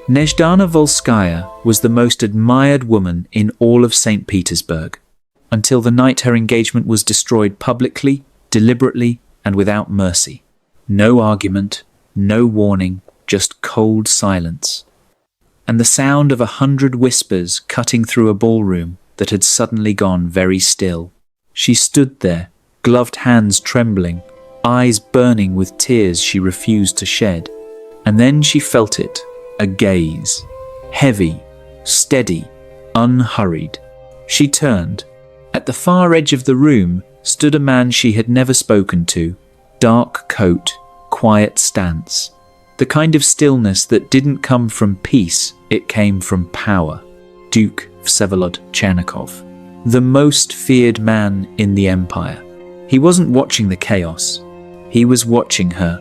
Nezhdana Volskaya was the most admired woman in all of St. Petersburg, until the night her engagement was destroyed publicly, deliberately, and without mercy. No argument, no warning, just cold silence. And the sound of 100 whispers cutting through a ballroom that had suddenly gone very still. She stood there, gloved hands trembling, eyes burning with tears she refused to shed. And then she felt it, a gaze, heavy, steady, unhurried. She turned. At the far edge of the room stood a man she had never spoken to, dark coat, quiet stance. The kind of stillness that didn't come from peace, it came from power. Duke Vsevolod Chernikov, the most feared man in the empire. He wasn't watching the chaos. He was watching her,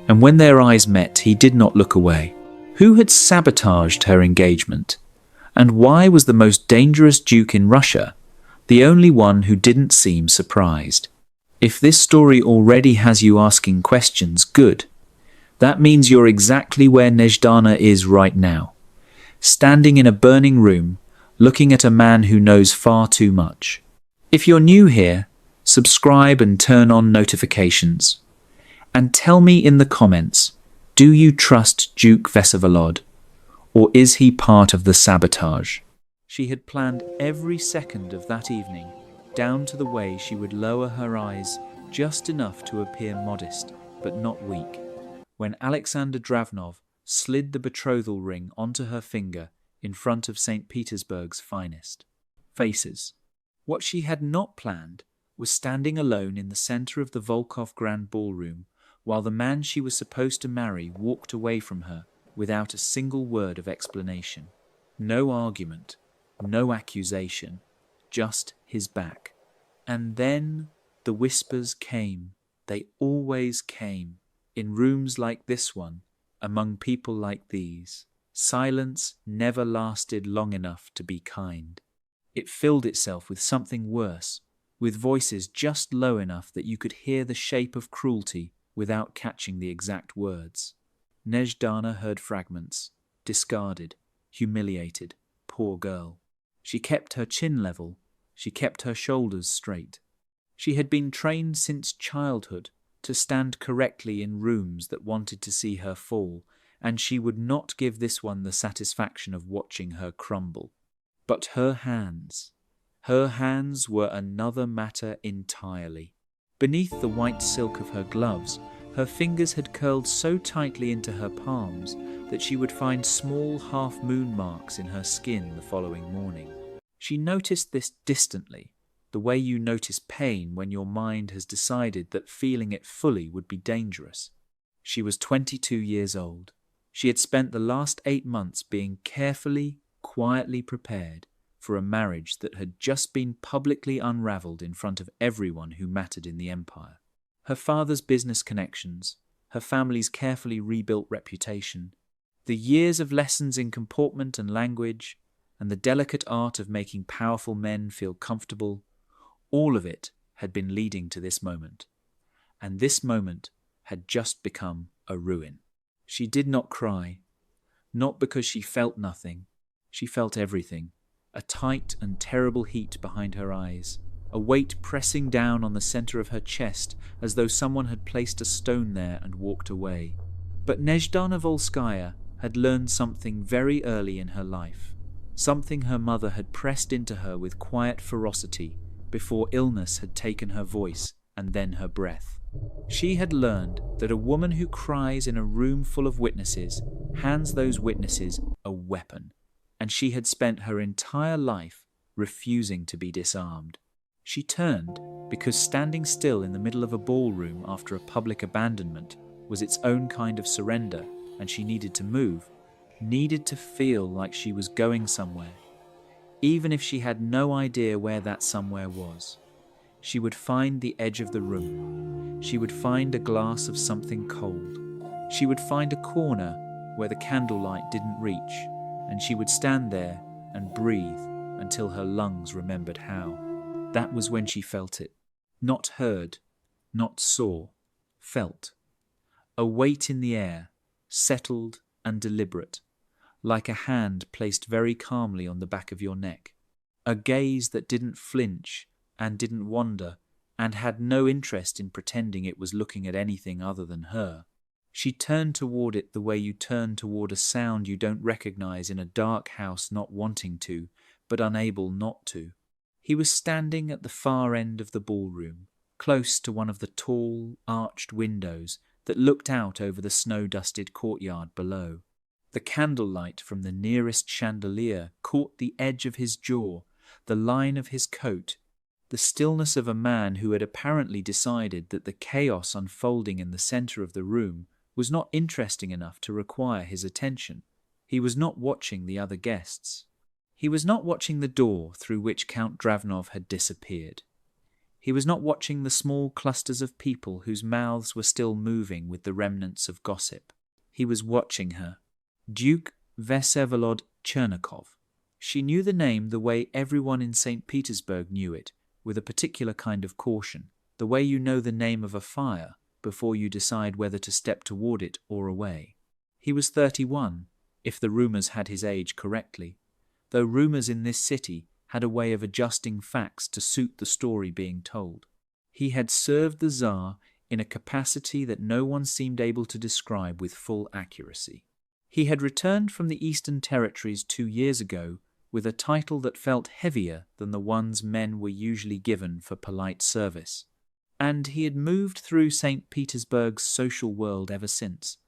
and when their eyes met, he did not look away. Who had sabotaged her engagement? And why was the most dangerous duke in Russia the only one who didn't seem surprised? If this story already has you asking questions, good. That means you're exactly where Nezhdana is right now, standing in a burning room, looking at a man who knows far too much. If you're new here, subscribe and turn on notifications. And tell me in the comments, do you trust Duke Vsevolod, or is he part of the sabotage? She had planned every second of that evening, down to the way she would lower her eyes just enough to appear modest, but not weak, when Alexander Dravnov slid the betrothal ring onto her finger in front of St. Petersburg's finest faces. What she had not planned was standing alone in the center of the Volkov Grand Ballroom while the man she was supposed to marry walked away from her without a single word of explanation. No argument, no accusation, just his back. And then the whispers came. They always came. In rooms like this one, among people like these, silence never lasted long enough to be kind. It filled itself with something worse, with voices just low enough that you could hear the shape of cruelty without catching the exact words. Nezhdana heard fragments, discarded, humiliated, poor girl. She kept her chin level, she kept her shoulders straight. She had been trained since childhood to stand correctly in rooms that wanted to see her fall, and she would not give this one the satisfaction of watching her crumble. But her hands were another matter entirely. Beneath the white silk of her gloves, her fingers had curled so tightly into her palms that she would find small half-moon marks in her skin the following morning. She noticed this distantly, the way you notice pain when your mind has decided that feeling it fully would be dangerous. She was 22 years old. She had spent the last 8 months being carefully, quietly prepared for a marriage that had just been publicly unraveled in front of everyone who mattered in the empire. Her father's business connections, her family's carefully rebuilt reputation, the years of lessons in comportment and language, and the delicate art of making powerful men feel comfortable, all of it had been leading to this moment. And this moment had just become a ruin. She did not cry, not because she felt nothing. She felt everything. A tight and terrible heat behind her eyes, a weight pressing down on the center of her chest as though someone had placed a stone there and walked away. But Nezhdana Volskaya had learned something very early in her life, something her mother had pressed into her with quiet ferocity before illness had taken her voice and then her breath. She had learned that a woman who cries in a room full of witnesses hands those witnesses a weapon, and she had spent her entire life refusing to be disarmed. She turned because standing still in the middle of a ballroom after a public abandonment was its own kind of surrender, and she needed to move, needed to feel like she was going somewhere, even if she had no idea where that somewhere was. She would find the edge of the room. She would find a glass of something cold. She would find a corner where the candlelight didn't reach, and she would stand there and breathe until her lungs remembered how. That was when she felt it. Not heard, not saw, felt. A weight in the air, settled and deliberate, like a hand placed very calmly on the back of your neck. A gaze that didn't flinch and didn't wander and had no interest in pretending it was looking at anything other than her. She turned toward it the way you turn toward a sound you don't recognize in a dark house, not wanting to, but unable not to. He was standing at the far end of the ballroom, close to one of the tall, arched windows that looked out over the snow-dusted courtyard below. The candlelight from the nearest chandelier caught the edge of his jaw, the line of his coat, the stillness of a man who had apparently decided that the chaos unfolding in the center of the room was not interesting enough to require his attention. He was not watching the other guests. He was not watching the door through which Count Dravnov had disappeared. He was not watching the small clusters of people whose mouths were still moving with the remnants of gossip. He was watching her. Duke Vsevolod Chernakov. She knew the name the way everyone in St. Petersburg knew it, with a particular kind of caution, the way you know the name of a fire before you decide whether to step toward it or away. He was 31, if the rumors had his age correctly, though rumors in this city had a way of adjusting facts to suit the story being told. He had served the Tsar in a capacity that no one seemed able to describe with full accuracy. He had returned from the Eastern Territories 2 years ago with a title that felt heavier than the ones men were usually given for polite service. And he had moved through St. Petersburg's social world ever since,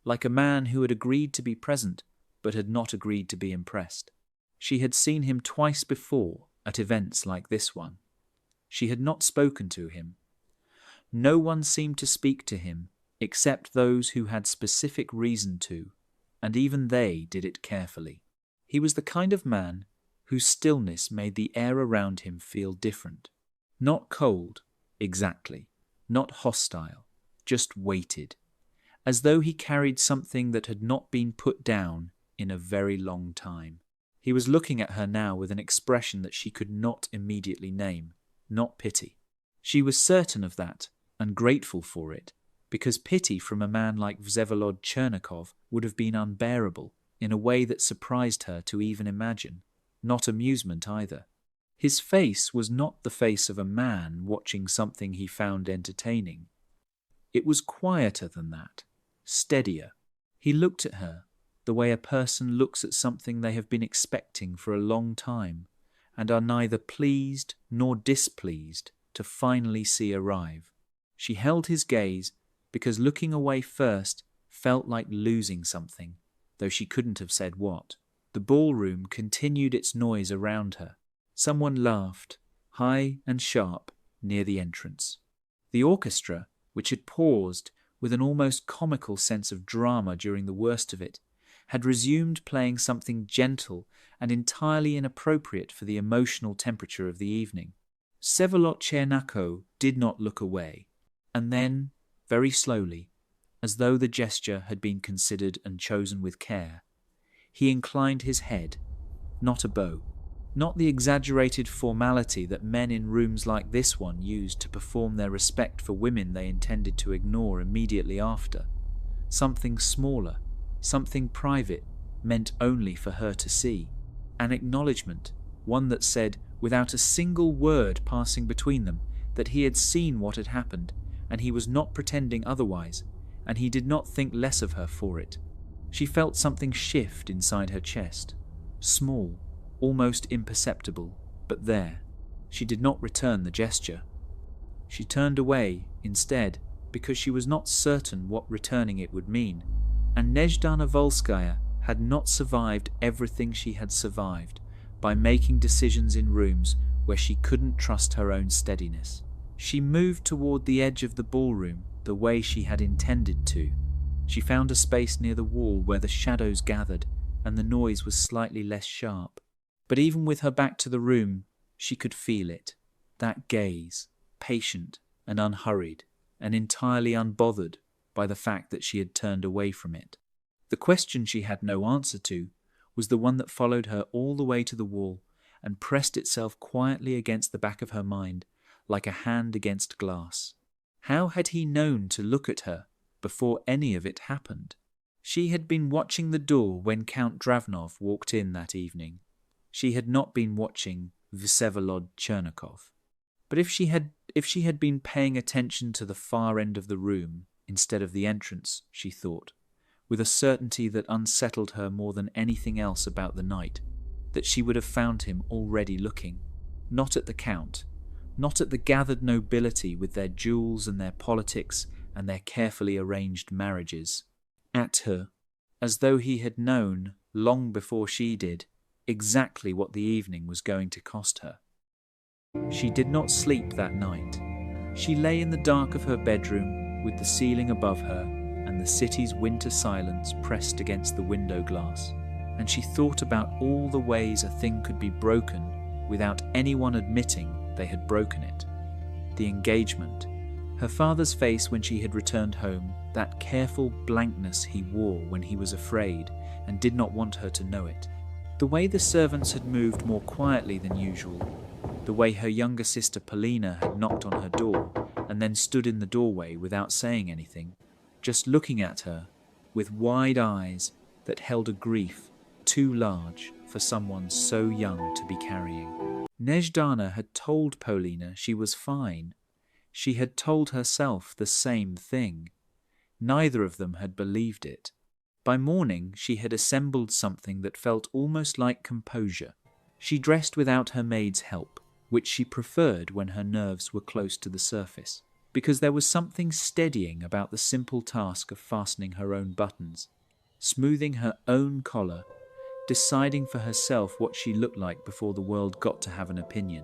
like a man who had agreed to be present but had not agreed to be impressed. She had seen him twice before at events like this one. She had not spoken to him. No one seemed to speak to him except those who had specific reason to, and even they did it carefully. He was the kind of man whose stillness made the air around him feel different. Not cold, exactly, not hostile, just weighted, as though he carried something that had not been put down in a very long time. He was looking at her now with an expression that she could not immediately name, not pity. She was certain of that and grateful for it, because pity from a man like Vsevolod Chernakov would have been unbearable in a way that surprised her to even imagine, not amusement either. His face was not the face of a man watching something he found entertaining. It was quieter than that, steadier. He looked at her the way a person looks at something they have been expecting for a long time and are neither pleased nor displeased to finally see arrive. She held his gaze because looking away first felt like losing something, though she couldn't have said what. The ballroom continued its noise around her. Someone laughed, high and sharp, near the entrance. The orchestra, which had paused with an almost comical sense of drama during the worst of it, had resumed playing something gentle and entirely inappropriate for the emotional temperature of the evening. Vsevolod Chernakov did not look away, and then, very slowly, as though the gesture had been considered and chosen with care, he inclined his head, not a bow, not the exaggerated formality that men in rooms like this one used to perform their respect for women they intended to ignore immediately after. Something smaller, something private, meant only for her to see. An acknowledgement, one that said, without a single word passing between them, that he had seen what had happened, and he was not pretending otherwise, and he did not think less of her for it. She felt something shift inside her chest, small, almost imperceptible, but there. She did not return the gesture. She turned away, instead, because she was not certain what returning it would mean, and Nezhdana Volskaya had not survived everything she had survived by making decisions in rooms where she couldn't trust her own steadiness. She moved toward the edge of the ballroom the way she had intended to. She found a space near the wall where the shadows gathered and the noise was slightly less sharp. But even with her back to the room, she could feel it, that gaze, patient and unhurried and entirely unbothered by the fact that she had turned away from it. The question she had no answer to was the one that followed her all the way to the wall and pressed itself quietly against the back of her mind like a hand against glass. How had he known to look at her before any of it happened? She had been watching the door when Count Dravnov walked in that evening. She had not been watching Vsevolod Chernakov. But if she had been paying attention to the far end of the room instead of the entrance, she thought, with a certainty that unsettled her more than anything else about the night, that she would have found him already looking, not at the Count, not at the gathered nobility with their jewels and their politics and their carefully arranged marriages, at her, as though he had known, long before she did, exactly what the evening was going to cost her. She did not sleep that night. She lay in the dark of her bedroom with the ceiling above her and the city's winter silence pressed against the window glass, and she thought about all the ways a thing could be broken without anyone admitting they had broken it. The engagement, her father's face when she had returned home, that careful blankness he wore when he was afraid and did not want her to know it. The way the servants had moved more quietly than usual, the way her younger sister Polina had knocked on her door and then stood in the doorway without saying anything, just looking at her with wide eyes that held a grief too large for someone so young to be carrying. Nezhdana had told Polina she was fine. She had told herself the same thing. Neither of them had believed it. By morning she had assembled something that felt almost like composure. She dressed without her maid's help, which she preferred when her nerves were close to the surface, because there was something steadying about the simple task of fastening her own buttons, smoothing her own collar, deciding for herself what she looked like before the world got to have an opinion.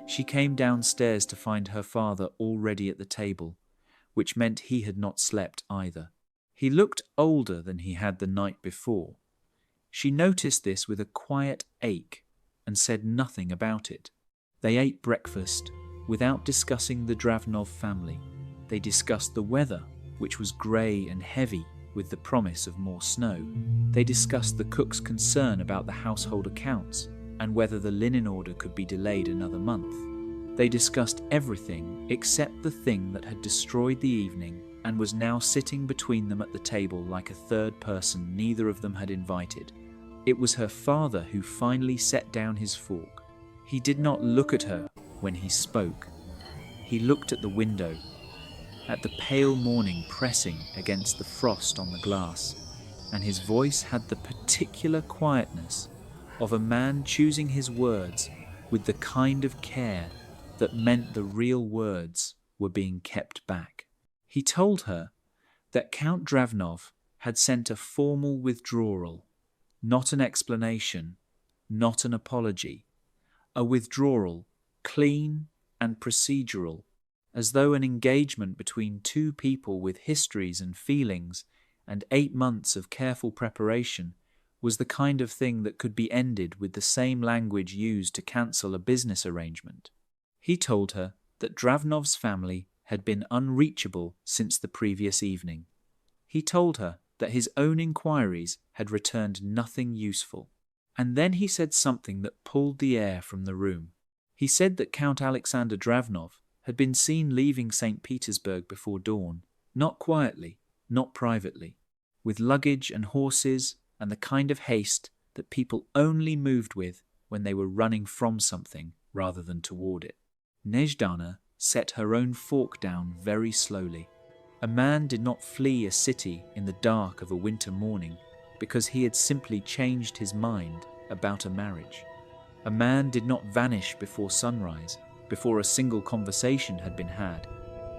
She came downstairs to find her father already at the table, which meant he had not slept either. He looked older than he had the night before. She noticed this with a quiet ache and said nothing about it. They ate breakfast without discussing the Dravnov family. They discussed the weather, which was grey and heavy with the promise of more snow. They discussed the cook's concern about the household accounts and whether the linen order could be delayed another month. They discussed everything except the thing that had destroyed the evening and was now sitting between them at the table like a third person neither of them had invited. It was her father who finally set down his fork. He did not look at her when he spoke. He looked at the window, at the pale morning pressing against the frost on the glass, and his voice had the particular quietness of a man choosing his words with the kind of care that meant the real words were being kept back. He told her that Count Dravnov had sent a formal withdrawal, not an explanation, not an apology, a withdrawal, clean and procedural, as though an engagement between two people with histories and feelings and 8 months of careful preparation was the kind of thing that could be ended with the same language used to cancel a business arrangement. He told her that Dravnov's family had been unreachable since the previous evening. He told her that his own inquiries had returned nothing useful. And then he said something that pulled the air from the room. He said that Count Alexander Dravnov had been seen leaving St. Petersburg before dawn, not quietly, not privately, with luggage and horses and the kind of haste that people only moved with when they were running from something rather than toward it. Nezhdana set her own fork down very slowly. A man did not flee a city in the dark of a winter morning because he had simply changed his mind about a marriage. A man did not vanish before sunrise, before a single conversation had been had,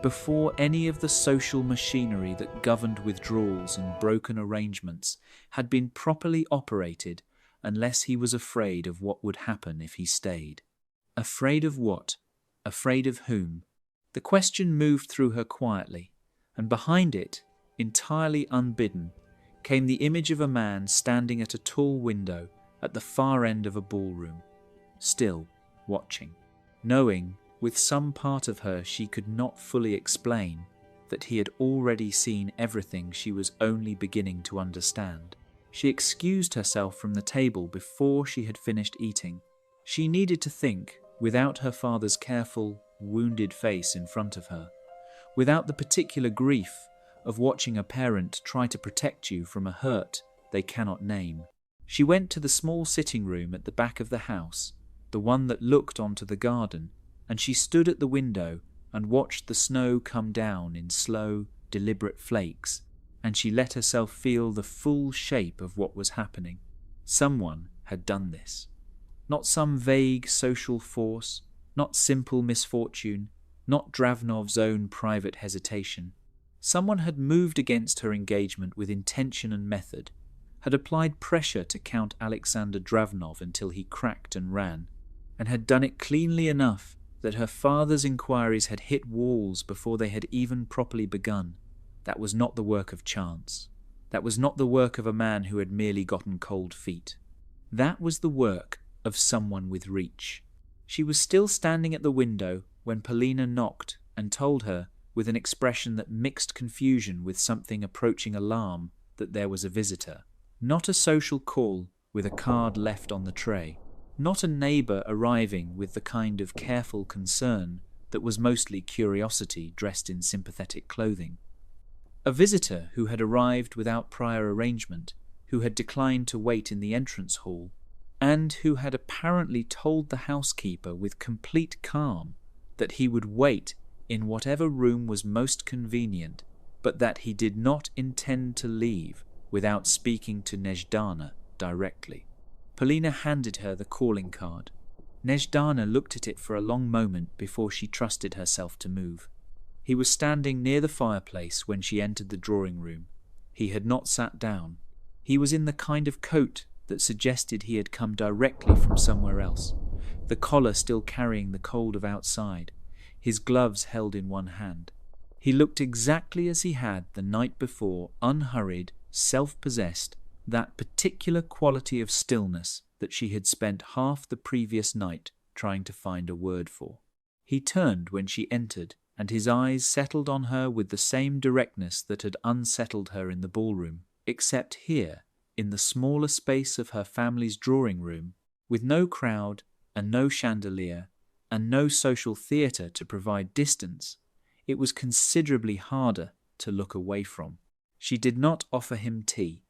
before any of the social machinery that governed withdrawals and broken arrangements had been properly operated, unless he was afraid of what would happen if he stayed. Afraid of what? Afraid of whom? The question moved through her quietly, and behind it, entirely unbidden, came the image of a man standing at a tall window at the far end of a ballroom, still watching, knowing with some part of her she could not fully explain that he had already seen everything she was only beginning to understand. She excused herself from the table before she had finished eating. She needed to think without her father's careful, wounded face in front of her, without the particular grief of watching a parent try to protect you from a hurt they cannot name. She went to the small sitting room at the back of the house, the one that looked onto the garden, and she stood at the window and watched the snow come down in slow, deliberate flakes, and she let herself feel the full shape of what was happening. Someone had done this. Not some vague social force, not simple misfortune, not Dravnov's own private hesitation. Someone had moved against her engagement with intention and method, had applied pressure to Count Alexander Dravnov until he cracked and ran, and had done it cleanly enough that her father's inquiries had hit walls before they had even properly begun. That was not the work of chance. That was not the work of a man who had merely gotten cold feet. That was the work of someone with reach. She was still standing at the window when Polina knocked and told her, with an expression that mixed confusion with something approaching alarm, that there was a visitor. Not a social call with a card left on the tray. Not a neighbour arriving with the kind of careful concern that was mostly curiosity dressed in sympathetic clothing. A visitor who had arrived without prior arrangement, who had declined to wait in the entrance hall, and who had apparently told the housekeeper with complete calm that he would wait in whatever room was most convenient, but that he did not intend to leave without speaking to Nezhdana directly. Polina handed her the calling card. Nezhdana looked at it for a long moment before she trusted herself to move. He was standing near the fireplace when she entered the drawing room. He had not sat down. He was in the kind of coat that suggested he had come directly from somewhere else, the collar still carrying the cold of outside, his gloves held in one hand. He looked exactly as he had the night before, unhurried, self-possessed, that particular quality of stillness that she had spent half the previous night trying to find a word for. He turned when she entered, and his eyes settled on her with the same directness that had unsettled her in the ballroom, except here, in the smaller space of her family's drawing room, with no crowd and no chandelier and no social theatre to provide distance, it was considerably harder to look away from. She did not offer him tea.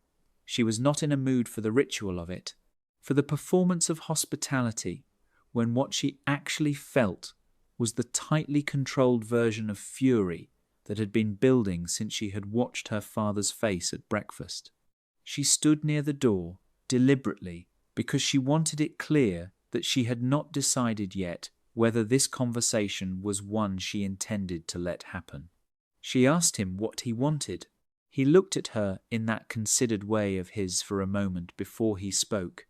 She was not in a mood for the ritual of it, for the performance of hospitality, when what she actually felt was the tightly controlled version of fury that had been building since she had watched her father's face at breakfast. She stood near the door, deliberately, because she wanted it clear that she had not decided yet whether this conversation was one she intended to let happen. She asked him what he wanted. He looked at her in that considered way of his for a moment before he spoke,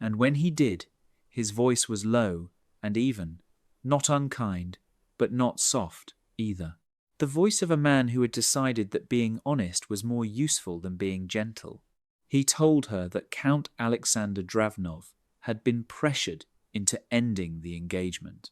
and when he did, his voice was low and even, not unkind, but not soft either. The voice of a man who had decided that being honest was more useful than being gentle. He told her that Count Alexander Dravnov had been pressured into ending the engagement.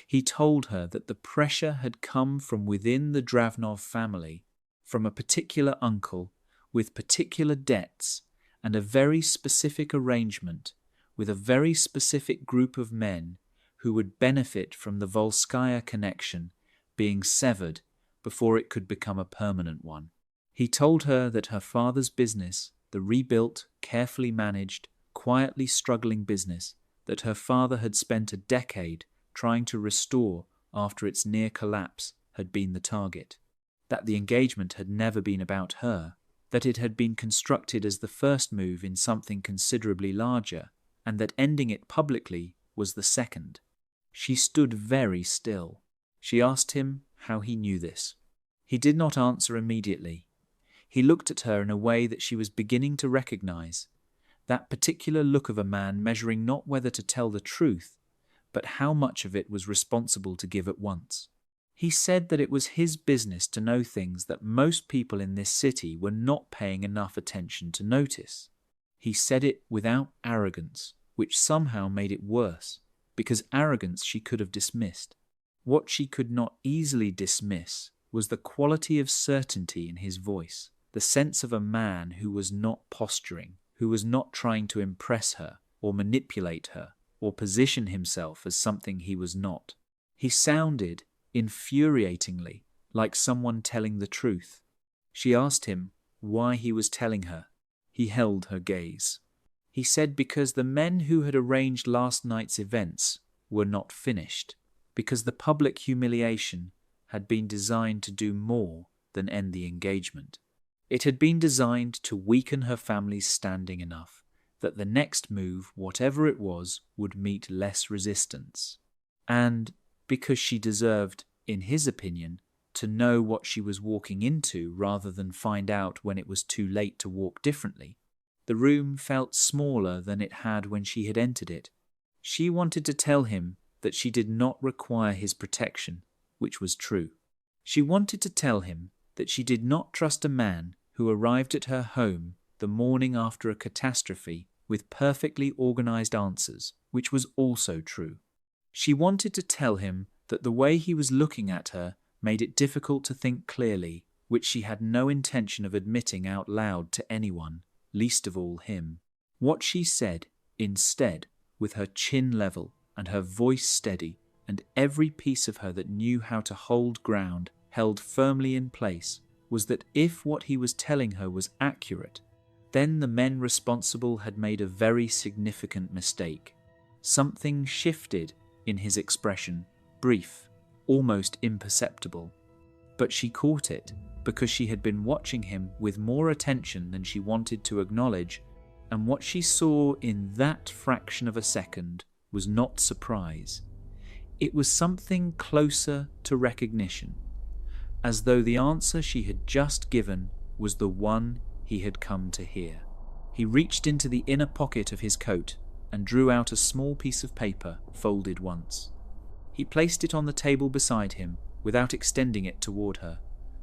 He told her that the pressure had come from within the Dravnov family, from a particular uncle with particular debts and a very specific arrangement with a very specific group of men who would benefit from the Volskaya connection being severed before it could become a permanent one. He told her that her father's business, the rebuilt, carefully managed, quietly struggling business that her father had spent a decade trying to restore after its near collapse, had been the target. That the engagement had never been about her, that it had been constructed as the first move in something considerably larger, and that ending it publicly was the second. She stood very still. She asked him how he knew this. He did not answer immediately. He looked at her in a way that she was beginning to recognize, that particular look of a man measuring not whether to tell the truth, but how much of it was responsible to give at once. He said that it was his business to know things that most people in this city were not paying enough attention to notice. He said it without arrogance, which somehow made it worse, because arrogance she could have dismissed. What she could not easily dismiss was the quality of certainty in his voice, the sense of a man who was not posturing, who was not trying to impress her or manipulate her or position himself as something he was not. He sounded infuriatingly like someone telling the truth. She asked him why he was telling her. He held her gaze. He said because the men who had arranged last night's events were not finished, because the public humiliation had been designed to do more than end the engagement. It had been designed to weaken her family's standing enough that the next move, whatever it was, would meet less resistance. And because she deserved, in his opinion, to know what she was walking into rather than find out when it was too late to walk differently. The room felt smaller than it had when she had entered it. She wanted to tell him that she did not require his protection, which was true. She wanted to tell him that she did not trust a man who arrived at her home the morning after a catastrophe with perfectly organized answers, which was also true. She wanted to tell him that the way he was looking at her made it difficult to think clearly, which she had no intention of admitting out loud to anyone, least of all him. What she said, instead, with her chin level and her voice steady, and every piece of her that knew how to hold ground held firmly in place, was that if what he was telling her was accurate, then the men responsible had made a very significant mistake. Something shifted in his expression, brief, almost imperceptible. But she caught it because she had been watching him with more attention than she wanted to acknowledge, and what she saw in that fraction of a second was not surprise. It was something closer to recognition, as though the answer she had just given was the one he had come to hear. He reached into the inner pocket of his coat and drew out a small piece of paper, folded once. He placed it on the table beside him without extending it toward her,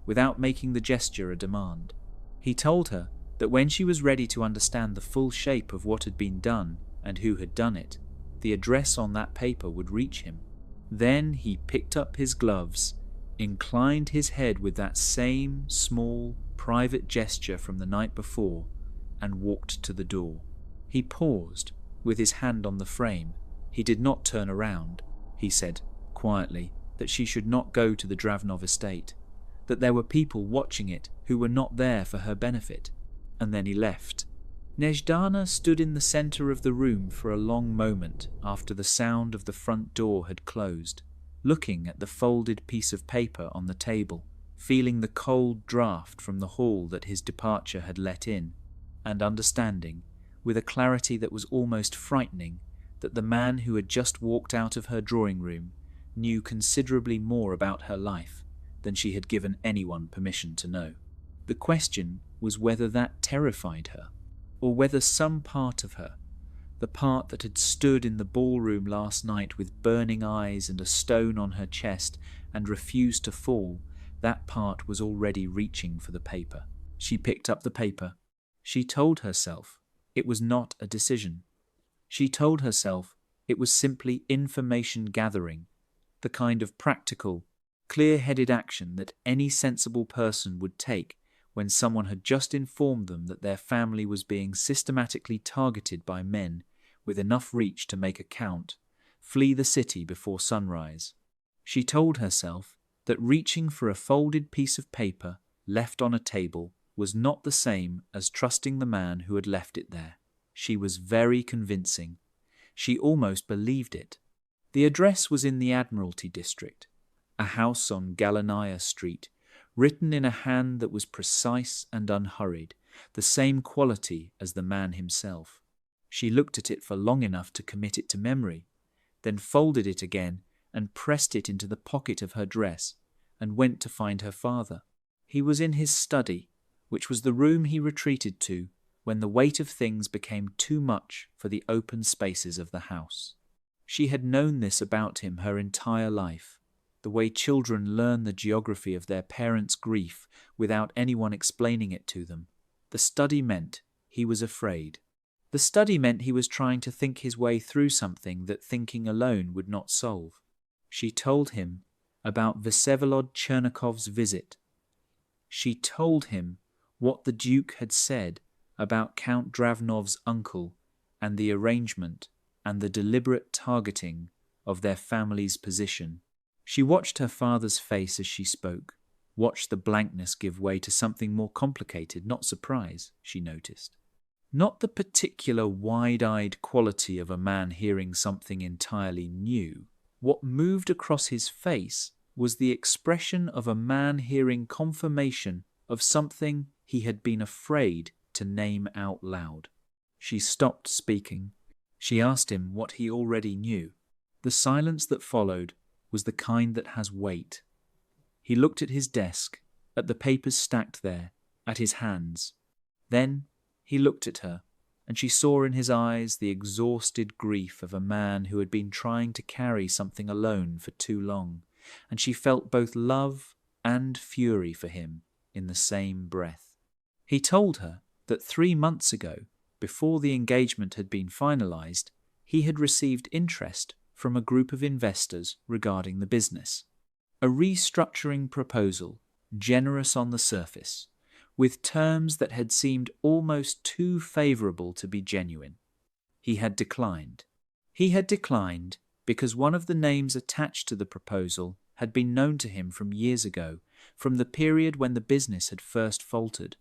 without making the gesture a demand. He told her that when she was ready to understand the full shape of what had been done and who had done it, the address on that paper would reach him. Then he picked up his gloves, inclined his head with that same small, private gesture from the night before, and walked to the door. He paused, with his hand on the frame. He did not turn around. He said, quietly, that she should not go to the Dravnov estate, that there were people watching it who were not there for her benefit, and then he left. Nezhdana stood in the center of the room for a long moment after the sound of the front door had closed, looking at the folded piece of paper on the table, feeling the cold draft from the hall that his departure had let in, and understanding, with a clarity that was almost frightening, that the man who had just walked out of her drawing room knew considerably more about her life than she had given anyone permission to know. The question was whether that terrified her, or whether some part of her, the part that had stood in the ballroom last night with burning eyes and a stone on her chest and refused to fall, that part was already reaching for the paper. She picked up the paper. She told herself it was not a decision. She told herself it was simply information gathering, the kind of practical, clear-headed action that any sensible person would take when someone had just informed them that their family was being systematically targeted by men with enough reach to make a count, flee the city before sunrise. She told herself that reaching for a folded piece of paper left on a table was not the same as trusting the man who had left it there. She was very convincing. She almost believed it. The address was in the Admiralty district, a house on Galanaya Street, written in a hand that was precise and unhurried, the same quality as the man himself. She looked at it for long enough to commit it to memory, then folded it again and pressed it into the pocket of her dress, and went to find her father. He was in his study, which was the room he retreated to when the weight of things became too much for the open spaces of the house. She had known this about him her entire life, the way children learn the geography of their parents' grief without anyone explaining it to them. The study meant he was afraid. The study meant he was trying to think his way through something that thinking alone would not solve. She told him about Vsevolod Chernikov's visit. She told him what the Duke had said about Count Dravnov's uncle and the arrangement and the deliberate targeting of their family's position. She watched her father's face as she spoke, watched the blankness give way to something more complicated, not surprise, she noticed. Not the particular wide-eyed quality of a man hearing something entirely new. What moved across his face was the expression of a man hearing confirmation of something he had been afraid to name out loud. She stopped speaking. She asked him what he already knew. The silence that followed was the kind that has weight. He looked at his desk, at the papers stacked there, at his hands. Then he looked at her, and she saw in his eyes the exhausted grief of a man who had been trying to carry something alone for too long, and she felt both love and fury for him in the same breath. He told her that 3 months ago, before the engagement had been finalized, he had received interest from a group of investors regarding the business. A restructuring proposal, generous on the surface, with terms that had seemed almost too favorable to be genuine. He had declined. He had declined because one of the names attached to the proposal had been known to him from years ago, from the period when the business had first faltered,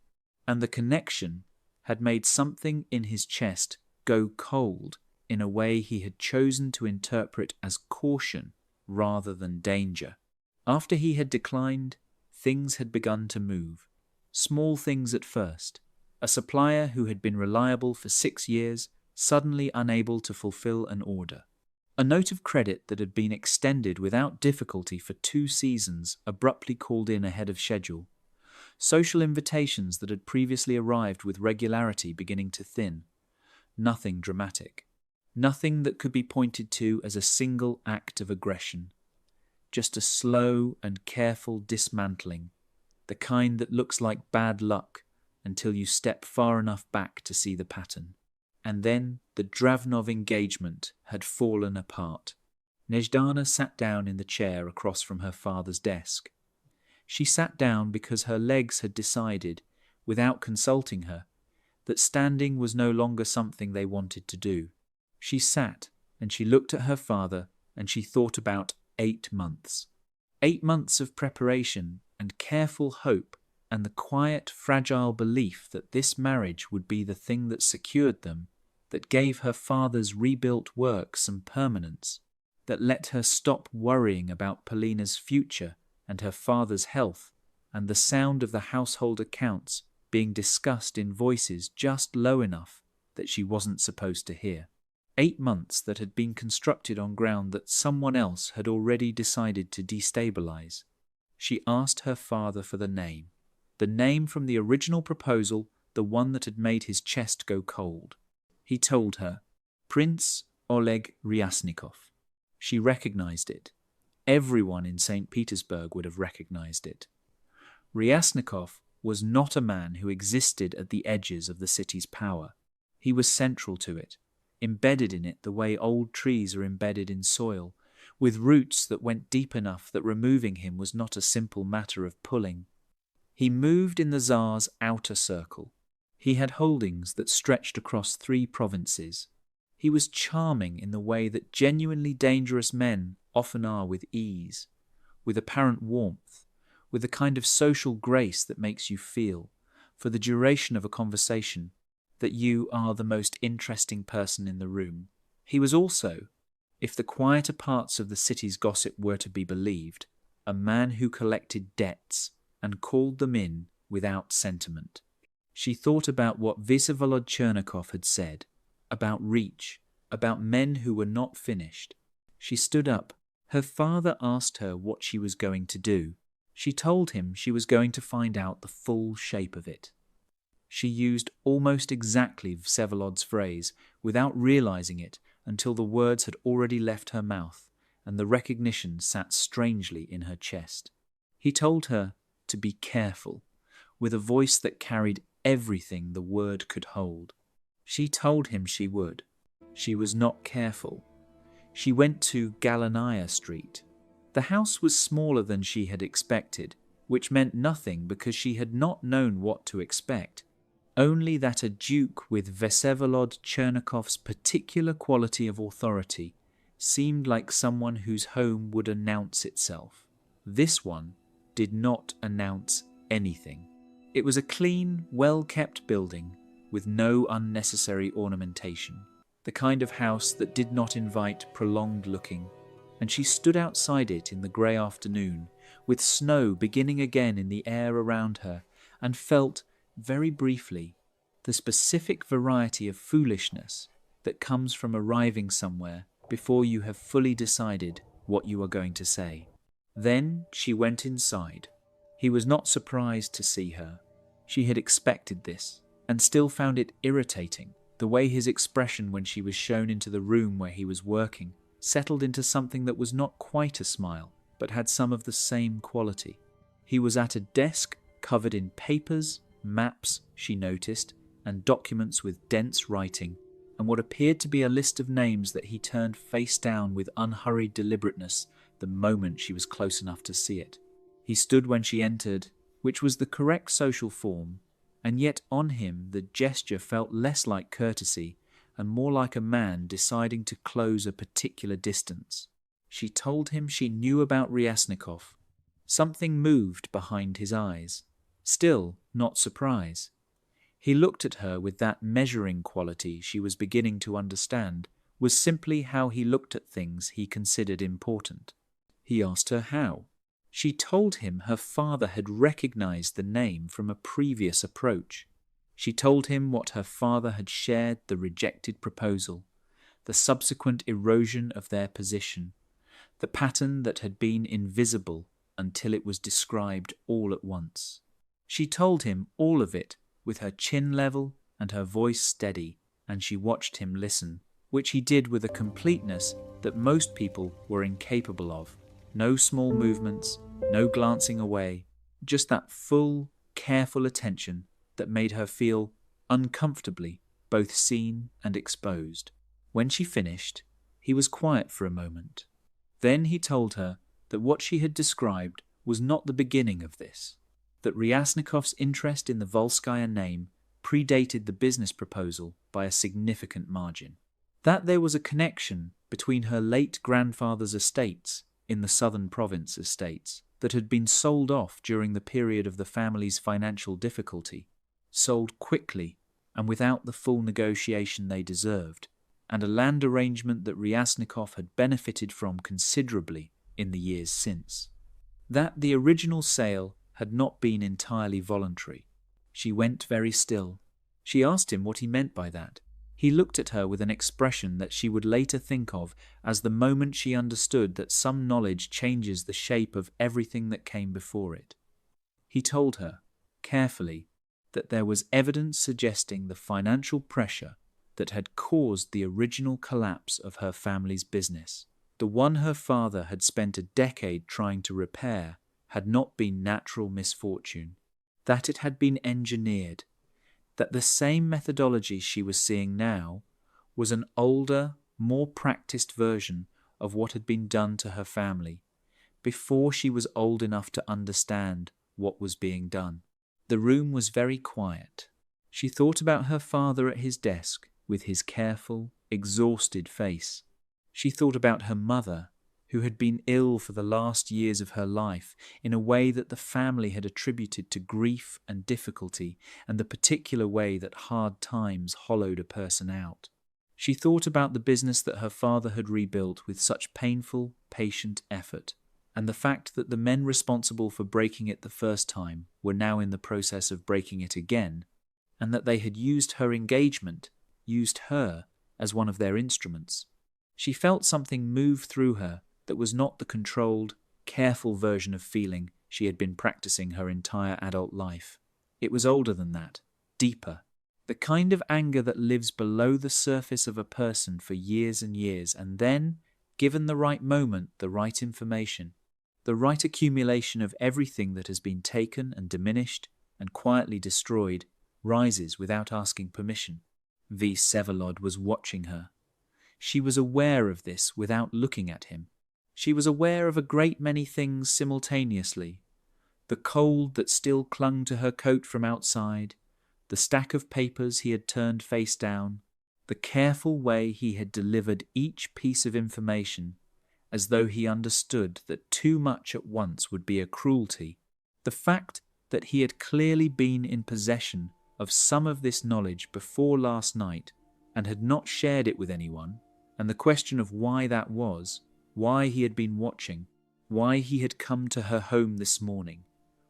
and the connection had made something in his chest go cold in a way he had chosen to interpret as caution rather than danger. After he had declined, things had begun to move. Small things at first. A supplier who had been reliable for 6 years, suddenly unable to fulfill an order. A note of credit that had been extended without difficulty for 2 seasons, abruptly called in ahead of schedule. Social invitations that had previously arrived with regularity beginning to thin. Nothing dramatic. Nothing that could be pointed to as a single act of aggression. Just a slow and careful dismantling, the kind that looks like bad luck until you step far enough back to see the pattern. And then the Dravnov engagement had fallen apart. Nezhdana sat down in the chair across from her father's desk. She sat down because her legs had decided, without consulting her, that standing was no longer something they wanted to do. She sat, and she looked at her father, and she thought about 8 months. 8 months of preparation and careful hope, and the quiet, fragile belief that this marriage would be the thing that secured them, that gave her father's rebuilt work some permanence, that let her stop worrying about Polina's future and her father's health, and the sound of the household accounts being discussed in voices just low enough that she wasn't supposed to hear. 8 months that had been constructed on ground that someone else had already decided to destabilize. She asked her father for the name from the original proposal, the one that had made his chest go cold. He told her, Prince Oleg Ryasnikov. She recognized it. Everyone in St. Petersburg would have recognized it. Ryasnikov was not a man who existed at the edges of the city's power. He was central to it, embedded in it the way old trees are embedded in soil, with roots that went deep enough that removing him was not a simple matter of pulling. He moved in the Tsar's outer circle. He had holdings that stretched across 3 provinces. He was charming in the way that genuinely dangerous men often are, with ease, with apparent warmth, with the kind of social grace that makes you feel, for the duration of a conversation, that you are the most interesting person in the room. He was also, if the quieter parts of the city's gossip were to be believed, a man who collected debts and called them in without sentiment. She thought about what Vsevolod Chernikov had said, about reach, about men who were not finished. She stood up. Her father asked her what she was going to do. She told him she was going to find out the full shape of it. She used almost exactly Vsevolod's phrase without realizing it until the words had already left her mouth and the recognition sat strangely in her chest. He told her to be careful, with a voice that carried everything the word could hold. She told him she would. She was not careful. She went to Galanaya Street. The house was smaller than she had expected, which meant nothing because she had not known what to expect, only that a duke with Vsevolod Chernikov's particular quality of authority seemed like someone whose home would announce itself. This one did not announce anything. It was a clean, well-kept building with no unnecessary ornamentation, the kind of house that did not invite prolonged looking, and she stood outside it in the grey afternoon, with snow beginning again in the air around her, and felt, very briefly, the specific variety of foolishness that comes from arriving somewhere before you have fully decided what you are going to say. Then she went inside. He was not surprised to see her. She had expected this, and still found it irritating, the way his expression when she was shown into the room where he was working settled into something that was not quite a smile, but had some of the same quality. He was at a desk covered in papers, maps, she noticed, and documents with dense writing, and what appeared to be a list of names that he turned face down with unhurried deliberateness the moment she was close enough to see it. He stood when she entered, which was the correct social form, and yet on him the gesture felt less like courtesy and more like a man deciding to close a particular distance. She told him she knew about Ryasnikov. Something moved behind his eyes. Still, not surprise. He looked at her with that measuring quality she was beginning to understand was simply how he looked at things he considered important. He asked her how. She told him her father had recognized the name from a previous approach. She told him what her father had shared the rejected proposal, the subsequent erosion of their position, the pattern that had been invisible until it was described all at once. She told him all of it with her chin level and her voice steady, and she watched him listen, which he did with a completeness that most people were incapable of. No small movements, no glancing away, just that full, careful attention that made her feel uncomfortably both seen and exposed. When she finished, he was quiet for a moment. Then he told her that what she had described was not the beginning of this, that Ryasnikov's interest in the Volskaya name predated the business proposal by a significant margin, that there was a connection between her late grandfather's estates in the southern province estates that had been sold off during the period of the family's financial difficulty, sold quickly and without the full negotiation they deserved, and a land arrangement that Ryasnikov had benefited from considerably in the years since. That the original sale had not been entirely voluntary. She went very still. She asked him what he meant by that. He looked at her with an expression that she would later think of as the moment she understood that some knowledge changes the shape of everything that came before it. He told her, carefully, that there was evidence suggesting the financial pressure that had caused the original collapse of her family's business. The one her father had spent a decade trying to repair had not been natural misfortune, that it had been engineered, that the same methodology she was seeing now was an older, more practiced version of what had been done to her family before she was old enough to understand what was being done. The room was very quiet. She thought about her father at his desk with his careful, exhausted face. She thought about her mother, who had been ill for the last years of her life in a way that the family had attributed to grief and difficulty and the particular way that hard times hollowed a person out. She thought about the business that her father had rebuilt with such painful, patient effort, and the fact that the men responsible for breaking it the first time were now in the process of breaking it again, and that they had used her engagement, used her, as one of their instruments. She felt something move through her that was not the controlled, careful version of feeling she had been practicing her entire adult life. It was older than that, deeper. The kind of anger that lives below the surface of a person for years and years, and then, given the right moment, the right information, the right accumulation of everything that has been taken and diminished and quietly destroyed, rises without asking permission. Vsevolod was watching her. She was aware of this without looking at him. She was aware of a great many things simultaneously. The cold that still clung to her coat from outside, the stack of papers he had turned face down, the careful way he had delivered each piece of information, as though he understood that too much at once would be a cruelty The fact that he had clearly been in possession of some of this knowledge before last night and had not shared it with anyone, and the question of why that was, why he had been watching, why he had come to her home this morning,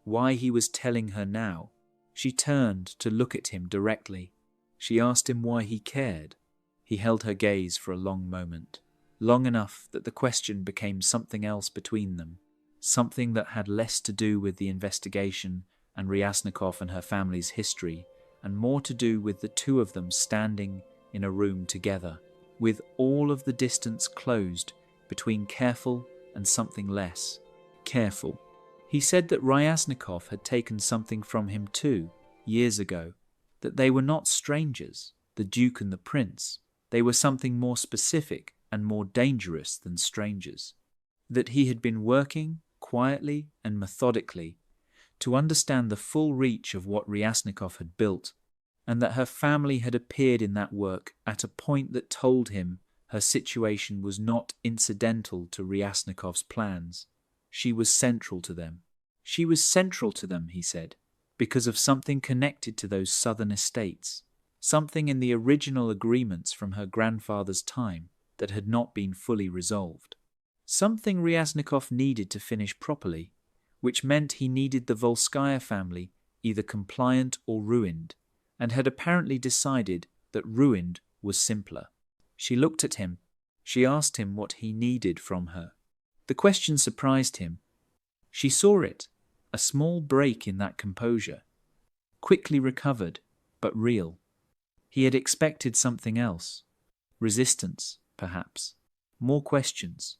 why he was telling her now. She turned to look at him directly. She asked him why he cared. He held her gaze for a long moment, long enough that the question became something else between them, something that had less to do with the investigation and Ryasnikov and her family's history, and more to do with the two of them standing in a room together, with all of the distance closed between careful and something less careful. He said that Ryasnikov had taken something from him too, years ago, that they were not strangers, the Duke and the Prince. They were something more specific and more dangerous than strangers. That he had been working quietly and methodically to understand the full reach of what Ryasnikov had built, and that her family had appeared in that work at a point that told him her situation was not incidental to Ryasnikov's plans. She was central to them. She was central to them, he said, because of something connected to those southern estates, something in the original agreements from her grandfather's time that had not been fully resolved. Something Ryasnikov needed to finish properly, which meant he needed the Volskaya family either compliant or ruined, and had apparently decided that ruined was simpler. She looked at him. She asked him what he needed from her. The question surprised him. She saw it, a small break in that composure, quickly recovered, but real. He had expected something else. Resistance, perhaps. More questions.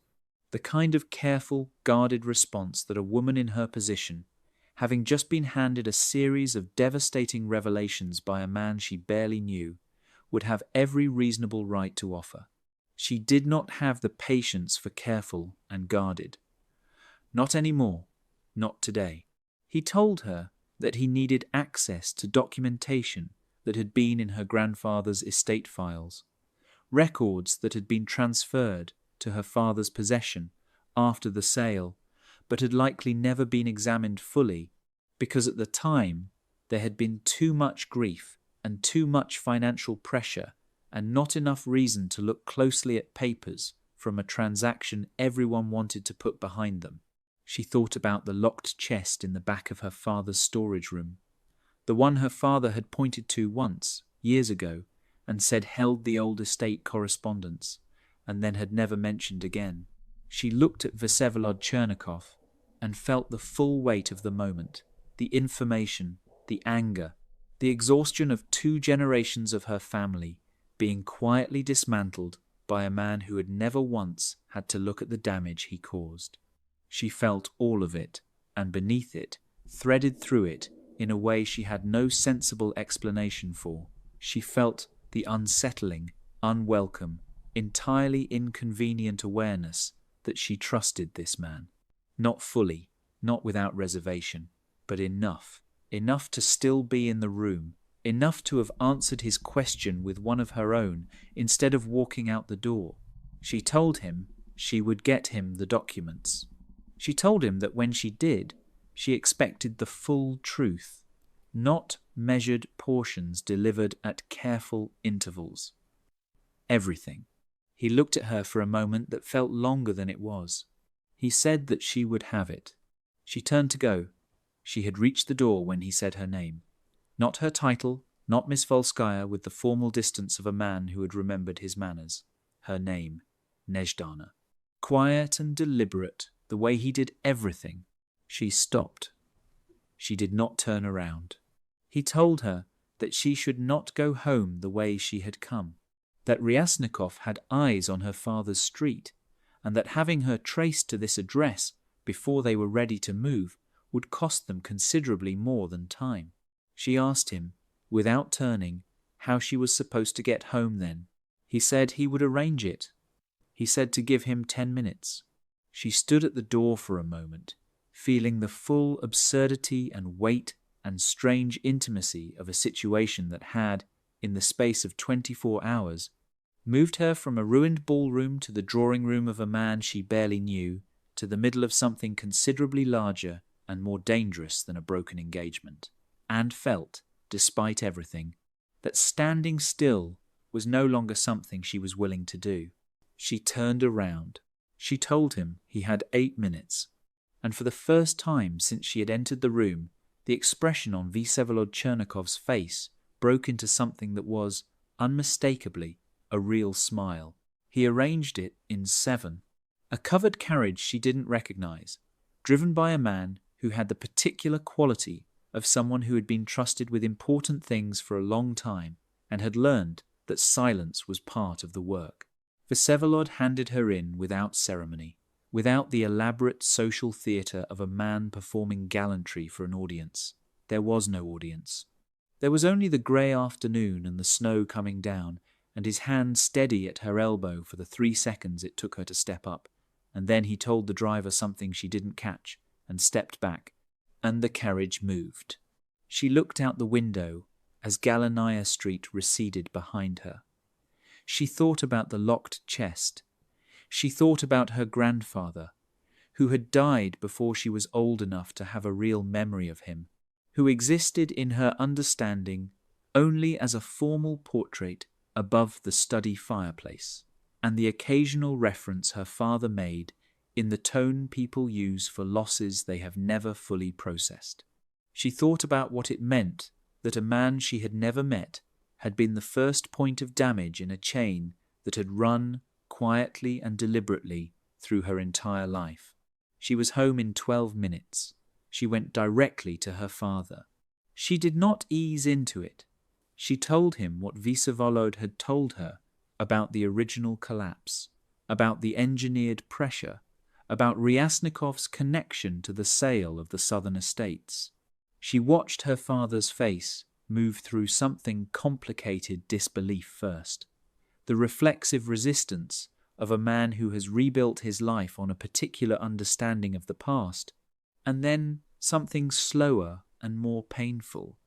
The kind of careful, guarded response that a woman in her position, having just been handed a series of devastating revelations by a man she barely knew, would have every reasonable right to offer. She did not have the patience for careful and guarded. Not anymore. Not today. He told her that he needed access to documentation that had been in her grandfather's estate files, records that had been transferred to her father's possession after the sale, but had likely never been examined fully because at the time there had been too much grief and too much financial pressure and not enough reason to look closely at papers from a transaction everyone wanted to put behind them. She thought about the locked chest in the back of her father's storage room, the one her father had pointed to once, years ago, and said held the old estate correspondence, and then had never mentioned again. She looked at Vsevolod Chernikov and felt the full weight of the moment, the information, the anger, the exhaustion of 2 generations of her family being quietly dismantled by a man who had never once had to look at the damage he caused. She felt all of it, and beneath it, threaded through it in a way she had no sensible explanation for. She felt the unsettling, unwelcome, entirely inconvenient awareness that she trusted this man. Not fully, not without reservation, but enough to still be in the room, enough to have answered his question with one of her own instead of walking out the door. She told him she would get him the documents. She told him that when she did, she expected the full truth, not measured portions delivered at careful intervals. Everything. He looked at her for a moment that felt longer than it was. He said that she would have it. She turned to go. She had reached the door when he said her name. Not her title, not Miss Volskaya with the formal distance of a man who had remembered his manners. Her name, Nezhdana. Quiet and deliberate, the way he did everything. She stopped. She did not turn around. He told her that she should not go home the way she had come, that Ryasnikov had eyes on her father's street, and that having her traced to this address before they were ready to move would cost them considerably more than time. She asked him, without turning, how she was supposed to get home then. He said he would arrange it. He said to give him 10 minutes. She stood at the door for a moment, feeling the full absurdity and weight and strange intimacy of a situation that had, in the space of 24 hours, moved her from a ruined ballroom to the drawing room of a man she barely knew, to the middle of something considerably larger and more dangerous than a broken engagement, and felt, despite everything, that standing still was no longer something she was willing to do. She turned around. She told him he had 8 minutes, and for the first time since she had entered the room, the expression on Vsevolod Chernikov's face broke into something that was, unmistakably, a real smile. He arranged it in 7. A covered carriage she didn't recognize, driven by a man who had the particular quality of someone who had been trusted with important things for a long time and had learned that silence was part of the work. Vsevolod handed her in without ceremony, without the elaborate social theatre of a man performing gallantry for an audience. There was no audience. There was only the grey afternoon and the snow coming down, and his hand steady at her elbow for the 3 seconds it took her to step up, and then he told the driver something she didn't catch and stepped back, and the carriage moved. She looked out the window as Galanaya Street receded behind her. She thought about the locked chest. She thought about her grandfather, who had died before she was old enough to have a real memory of him, who existed in her understanding only as a formal portrait above the study fireplace, and the occasional reference her father made in the tone people use for losses they have never fully processed. She thought about what it meant that a man she had never met had been the first point of damage in a chain that had run quietly and deliberately through her entire life. She was home in 12 minutes. She went directly to her father. She did not ease into it. She told him what Vsevolod had told her about the original collapse, about the engineered pressure, about Ryasnikov's connection to the sale of the southern estates. She watched her father's face move through something complicated disbelief first, the reflexive resistance of a man who has rebuilt his life on a particular understanding of the past, and then something slower and more painful,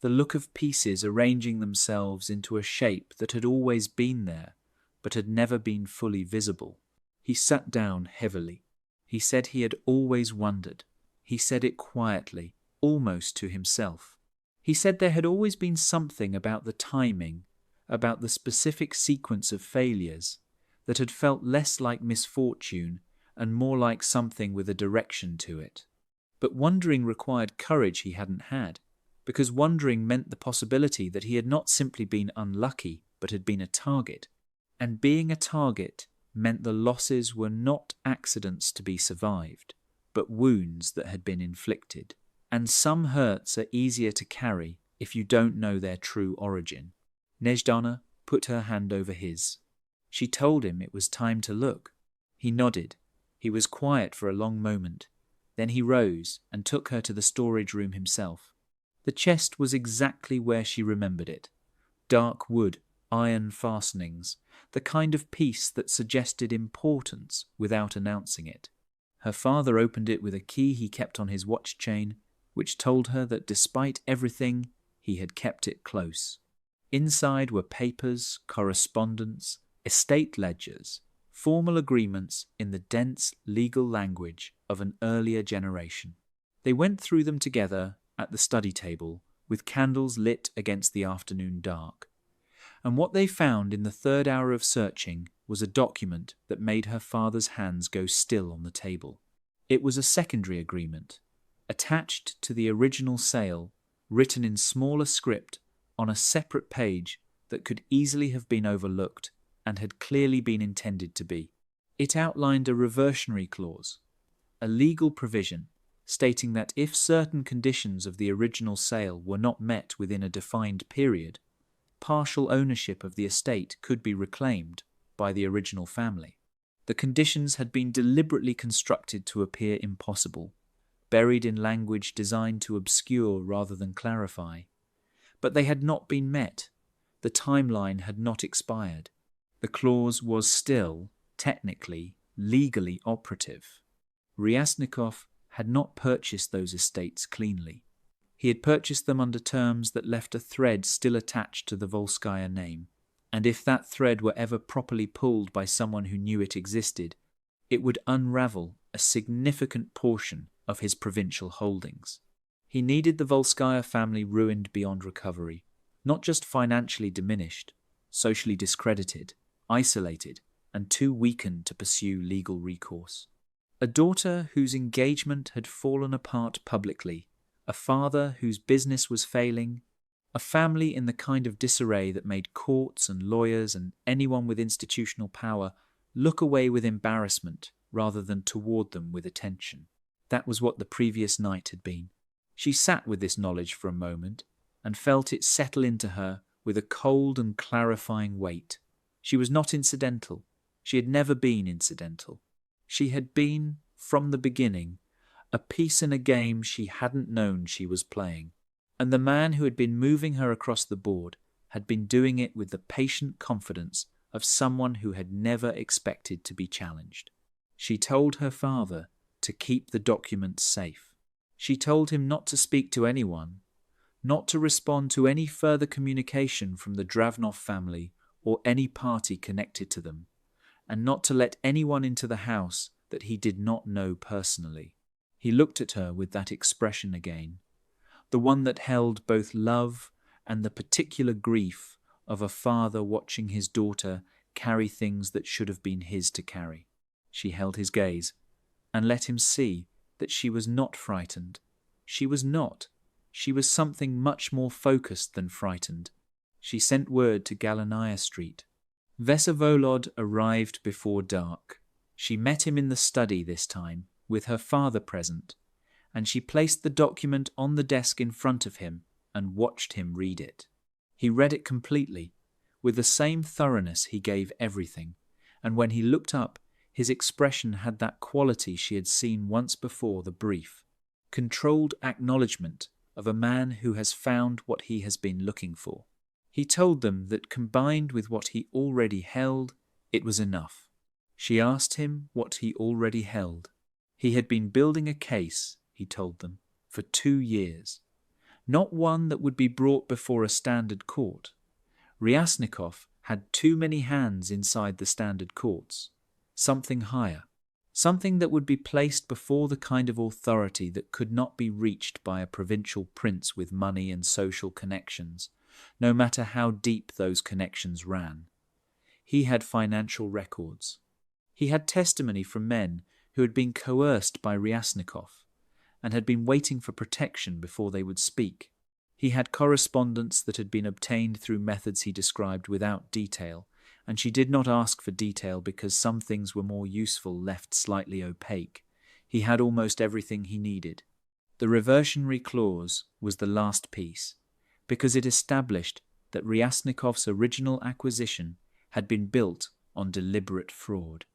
the look of pieces arranging themselves into a shape that had always been there, but had never been fully visible. He sat down heavily. He said he had always wondered. He said it quietly, almost to himself. He said there had always been something about the timing, about the specific sequence of failures, that had felt less like misfortune and more like something with a direction to it. But wondering required courage he hadn't had, because wondering meant the possibility that he had not simply been unlucky, but had been a target. And being a target meant the losses were not accidents to be survived, but wounds that had been inflicted. And some hurts are easier to carry if you don't know their true origin. Nezhdana put her hand over his. She told him it was time to look. He nodded. He was quiet for a long moment. Then he rose and took her to the storage room himself. The chest was exactly where she remembered it. Dark wood, iron fastenings, the kind of piece that suggested importance without announcing it. Her father opened it with a key he kept on his watch chain, which told her that despite everything, he had kept it close. Inside were papers, correspondence, estate ledgers, formal agreements in the dense legal language of an earlier generation. They went through them together at the study table, with candles lit against the afternoon dark. And what they found in the 3rd hour of searching was a document that made her father's hands go still on the table. It was a secondary agreement, attached to the original sale, written in smaller script on a separate page that could easily have been overlooked and had clearly been intended to be. It outlined a reversionary clause, a legal provision stating that if certain conditions of the original sale were not met within a defined period, partial ownership of the estate could be reclaimed by the original family. The conditions had been deliberately constructed to appear impossible, buried in language designed to obscure rather than clarify. But they had not been met. The timeline had not expired. The clause was still, technically, legally operative. Ryasnikov had not purchased those estates cleanly. He had purchased them under terms that left a thread still attached to the Volskaya name, and if that thread were ever properly pulled by someone who knew it existed, it would unravel a significant portion of his provincial holdings. He needed the Volskaya family ruined beyond recovery, not just financially diminished, socially discredited, isolated, and too weakened to pursue legal recourse. A daughter whose engagement had fallen apart publicly, a father whose business was failing, a family in the kind of disarray that made courts and lawyers and anyone with institutional power look away with embarrassment rather than toward them with attention. That was what the previous night had been. She sat with this knowledge for a moment and felt it settle into her with a cold and clarifying weight. She was not incidental. She had never been incidental. She had been, from the beginning, a piece in a game she hadn't known she was playing. And the man who had been moving her across the board had been doing it with the patient confidence of someone who had never expected to be challenged. She told her father to keep the documents safe. She told him not to speak to anyone, not to respond to any further communication from the Dravnov family or any party connected to them, and not to let anyone into the house that he did not know personally. He looked at her with that expression again, the one that held both love and the particular grief of a father watching his daughter carry things that should have been his to carry. She held his gaze and let him see that she was not frightened. She was not. She was something much more focused than frightened. She sent word to Galanaya Street. Vsevolod arrived before dark. She met him in the study this time, with her father present, and she placed the document on the desk in front of him and watched him read it. He read it completely, with the same thoroughness he gave everything, and when he looked up, his expression had that quality she had seen once before the brief, controlled acknowledgement of a man who has found what he has been looking for. He told them that combined with what he already held, it was enough. She asked him what he already held. He had been building a case, he told them, for 2 years. Not one that would be brought before a standard court. Ryasnikov had too many hands inside the standard courts. Something higher. Something that would be placed before the kind of authority that could not be reached by a provincial prince with money and social connections, no matter how deep those connections ran. He had financial records. He had testimony from men who had been coerced by Ryasnikov and had been waiting for protection before they would speak. He had correspondence that had been obtained through methods he described without detail, and she did not ask for detail because some things were more useful left slightly opaque. He had almost everything he needed. The reversionary clause was the last piece, because it established that Ryasnikov's original acquisition had been built on deliberate fraud.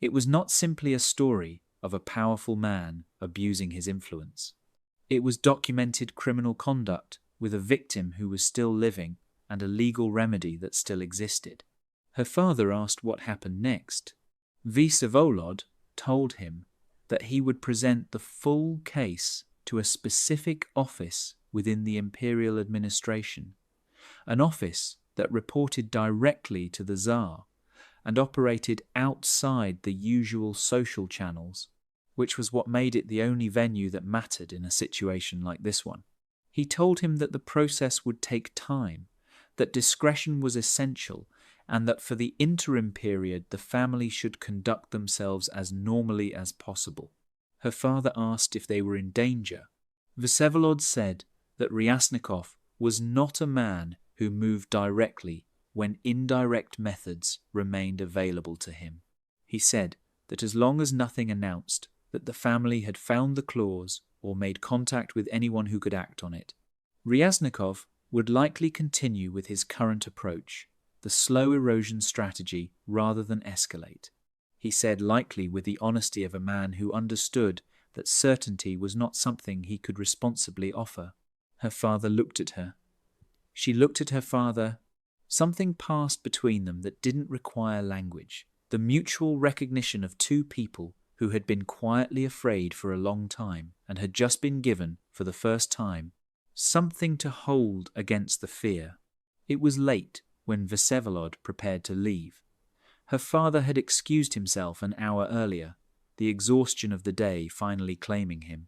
It was not simply a story of a powerful man abusing his influence. It was documented criminal conduct with a victim who was still living and a legal remedy that still existed. Her father asked what happened next. Vsevolod told him that he would present the full case to a specific office within the imperial administration, an office that reported directly to the Tsar and operated outside the usual social channels, which was what made it the only venue that mattered in a situation like this one. He told him that the process would take time, that discretion was essential, and that for the interim period the family should conduct themselves as normally as possible. Her father asked if they were in danger. Vsevolod said that Ryasnikov was not a man who moved directly when indirect methods remained available to him. He said that as long as nothing announced that the family had found the clause or made contact with anyone who could act on it, Ryasnikov would likely continue with his current approach, the slow erosion strategy rather than escalate. He said likely with the honesty of a man who understood that certainty was not something he could responsibly offer. Her father looked at her. She looked at her father. Something passed between them that didn't require language. The mutual recognition of two people who had been quietly afraid for a long time and had just been given, for the first time, something to hold against the fear. It was late when Vsevolod prepared to leave. Her father had excused himself an hour earlier, the exhaustion of the day finally claiming him.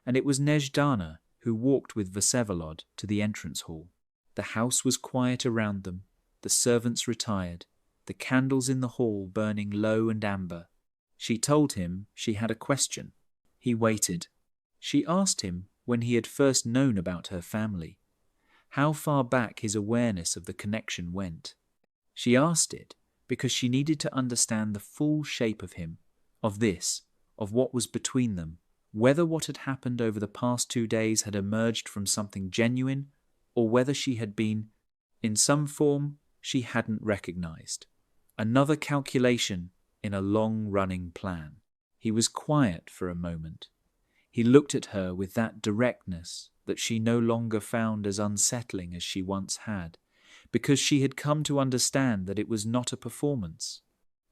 and it was Nezhdana who walked with Vsevolod to the entrance hall. The house was quiet around them, the servants retired, the candles in the hall burning low and amber. She told him she had a question. He waited. She asked him when he had first known about her family, how far back his awareness of the connection went. She asked it because she needed to understand the full shape of him, of what was between them, whether what had happened over the past 2 days had emerged from something genuine, or whether she had been, in some form she hadn't recognized, another calculation in a long-running plan. He was quiet for a moment. He looked at her with that directness that she no longer found as unsettling as she once had, because she had come to understand that it was not a performance.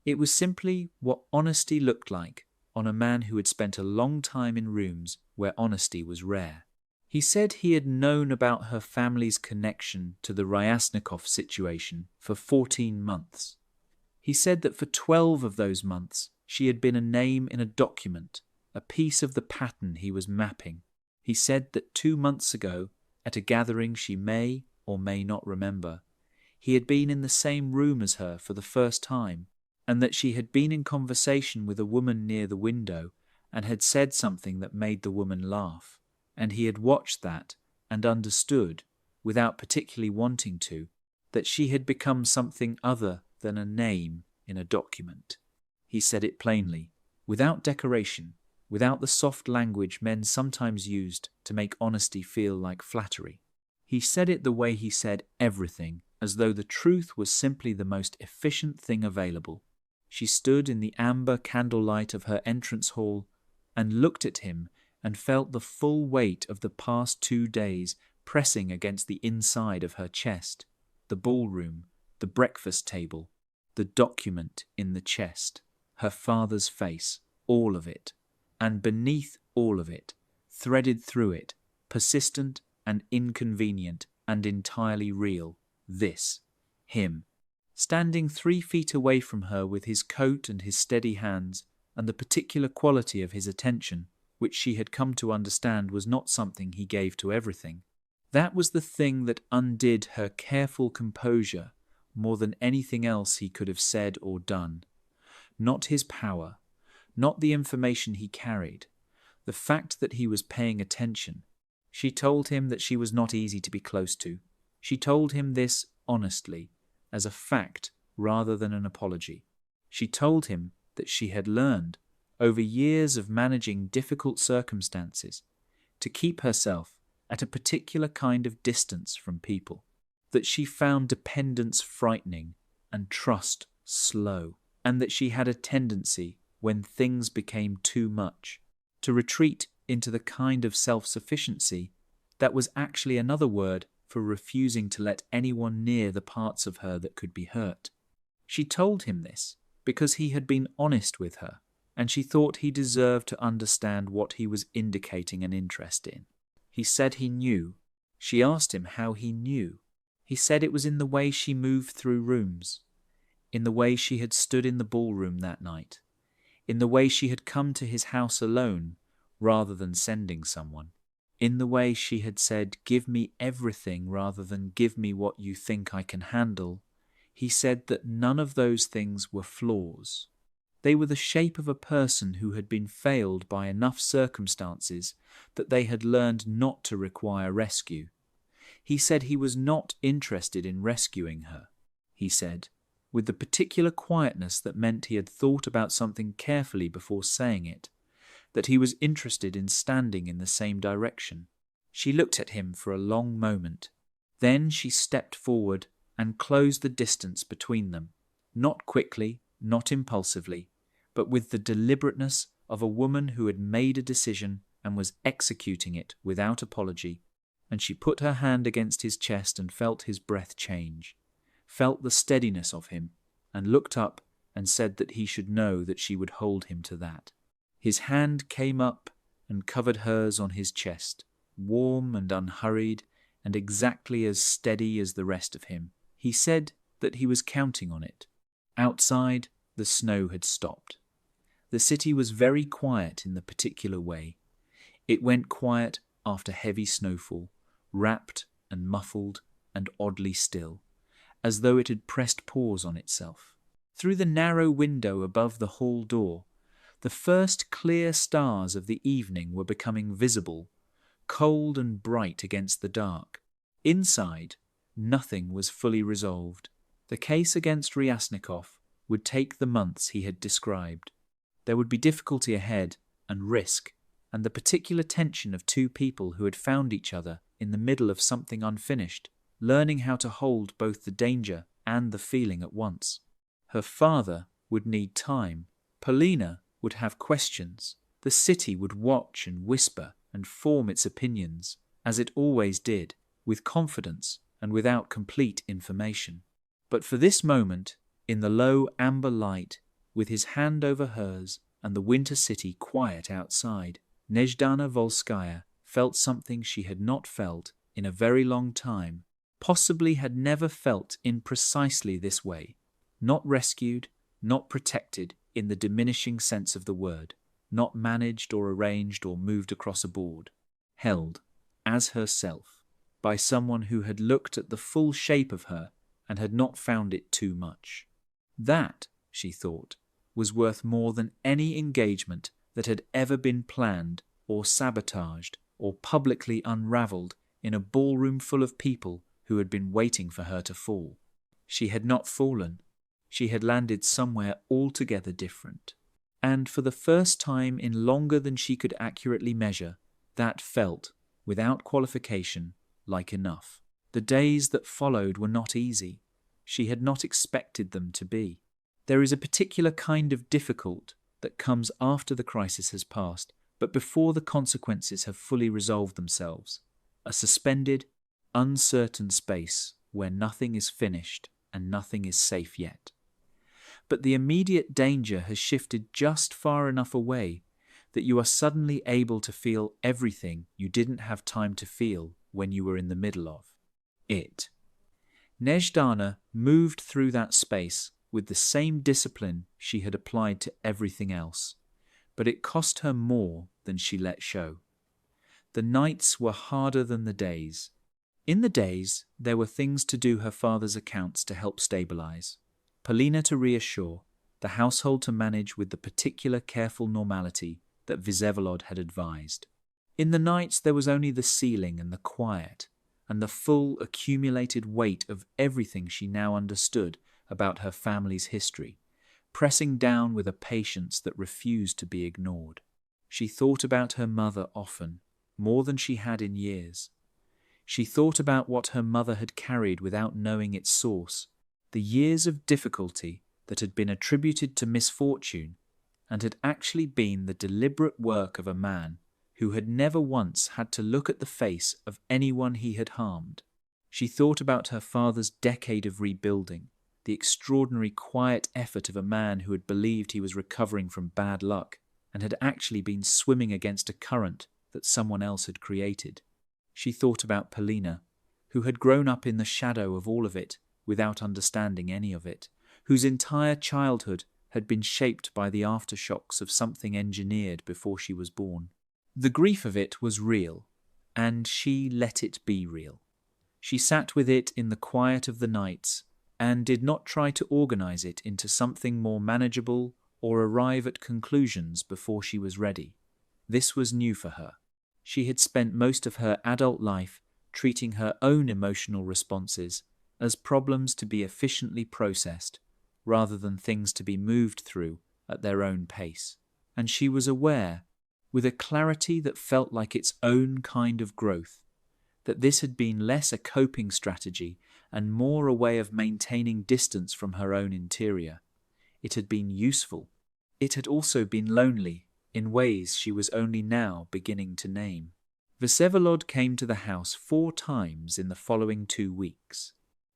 It was simply what honesty looked like on a man who had spent a long time in rooms where honesty was rare. He said he had known about her family's connection to the Ryasnikov situation for 14 months. He said that for 12 of those months she had been a name in a document, a piece of the pattern he was mapping. He said that 2 months ago, at a gathering she may or may not remember, he had been in the same room as her for the first time, and that she had been in conversation with a woman near the window and had said something that made the woman laugh, and he had watched that and understood, without particularly wanting to, that she had become something other than a name in a document. He said it plainly, without decoration, without the soft language men sometimes used to make honesty feel like flattery. He said it the way he said everything, as though the truth was simply the most efficient thing available. She stood in the amber candlelight of her entrance hall and looked at him and felt the full weight of the past 2 days pressing against the inside of her chest, the ballroom, the breakfast table, the document in the chest, her father's face, all of it, and beneath all of it, threaded through it, persistent and inconvenient and entirely real, him, standing 3 feet away from her with his coat and his steady hands and the particular quality of his attention, which she had come to understand was not something he gave to everything. That was the thing that undid her careful composure more than anything else he could have said or done. Not his power, not the information he carried, the fact that he was paying attention. She told him that she was not easy to be close to. She told him this honestly, as a fact rather than an apology. She told him that she had learned, over years of managing difficult circumstances, to keep herself at a particular kind of distance from people, that she found dependence frightening and trust slow, and that she had a tendency, when things became too much, to retreat into the kind of self-sufficiency that was actually another word for refusing to let anyone near the parts of her that could be hurt. She told him this because he had been honest with her, and she thought he deserved to understand what he was indicating an interest in. He said he knew. She asked him how he knew. He said it was in the way she moved through rooms, in the way she had stood in the ballroom that night, in the way she had come to his house alone rather than sending someone, in the way she had said, "Give me everything rather than give me what you think I can handle." He said that none of those things were flaws. They were the shape of a person who had been failed by enough circumstances that they had learned not to require rescue. He said he was not interested in rescuing her. He said, with the particular quietness that meant he had thought about something carefully before saying it, that he was interested in standing in the same direction. She looked at him for a long moment. Then she stepped forward and closed the distance between them, not quickly, not impulsively, but with the deliberateness of a woman who had made a decision and was executing it without apology. And she put her hand against his chest and felt his breath change, felt the steadiness of him, and looked up and said that he should know that she would hold him to that. His hand came up and covered hers on his chest, warm and unhurried and exactly as steady as the rest of him. He said that he was counting on it. Outside, the snow had stopped. The city was very quiet in the particular way. It went quiet after heavy snowfall, wrapped and muffled and oddly still, as though it had pressed pause on itself. Through the narrow window above the hall door, the first clear stars of the evening were becoming visible, cold and bright against the dark. Inside, nothing was fully resolved. The case against Ryasnikov would take the months he had described. There would be difficulty ahead, and risk, and the particular tension of two people who had found each other in the middle of something unfinished, learning how to hold both the danger and the feeling at once. Her father would need time. Polina would have questions. The city would watch and whisper and form its opinions, as it always did, with confidence and without complete information. But for this moment, in the low amber light, with his hand over hers and the winter city quiet outside, Nezhdana Volskaya felt something she had not felt in a very long time, possibly had never felt in precisely this way. Not rescued, not protected in the diminishing sense of the word, not managed or arranged or moved across a board. Held, as herself, by someone who had looked at the full shape of her and had not found it too much. That, she thought, was worth more than any engagement that had ever been planned or sabotaged or publicly unravelled in a ballroom full of people who had been waiting for her to fall. She had not fallen. She had landed somewhere altogether different. And for the first time in longer than she could accurately measure, that felt, without qualification, like enough. The days that followed were not easy. She had not expected them to be. There is a particular kind of difficult that comes after the crisis has passed, but before the consequences have fully resolved themselves. A suspended, uncertain space where nothing is finished and nothing is safe yet. But the immediate danger has shifted just far enough away that you are suddenly able to feel everything you didn't have time to feel when you were in the middle of it. Nezhdana moved through that space with the same discipline she had applied to everything else, but it cost her more than she let show. The nights were harder than the days. In the days, there were things to do her father's accounts to help stabilize, Polina to reassure, the household to manage with the particular careful normality that Vsevolod had advised. In the nights there was only the ceiling and the quiet, and the full accumulated weight of everything she now understood about her family's history, pressing down with a patience that refused to be ignored. She thought about her mother often, more than she had in years. She thought about what her mother had carried without knowing its source, the years of difficulty that had been attributed to misfortune and had actually been the deliberate work of a man who had never once had to look at the face of anyone he had harmed. She thought about her father's decade of rebuilding, the extraordinary quiet effort of a man who had believed he was recovering from bad luck and had actually been swimming against a current that someone else had created. She thought about Polina, who had grown up in the shadow of all of it without understanding any of it, whose entire childhood had been shaped by the aftershocks of something engineered before she was born. The grief of it was real, and she let it be real. She sat with it in the quiet of the nights and did not try to organize it into something more manageable or arrive at conclusions before she was ready. This was new for her. She had spent most of her adult life treating her own emotional responses as problems to be efficiently processed, rather than things to be moved through at their own pace. And she was aware, with a clarity that felt like its own kind of growth, that this had been less a coping strategy and more a way of maintaining distance from her own interior. It had been useful. It had also been lonely, in ways she was only now beginning to name. Vsevolod came to the house 4 times in the following 2 weeks.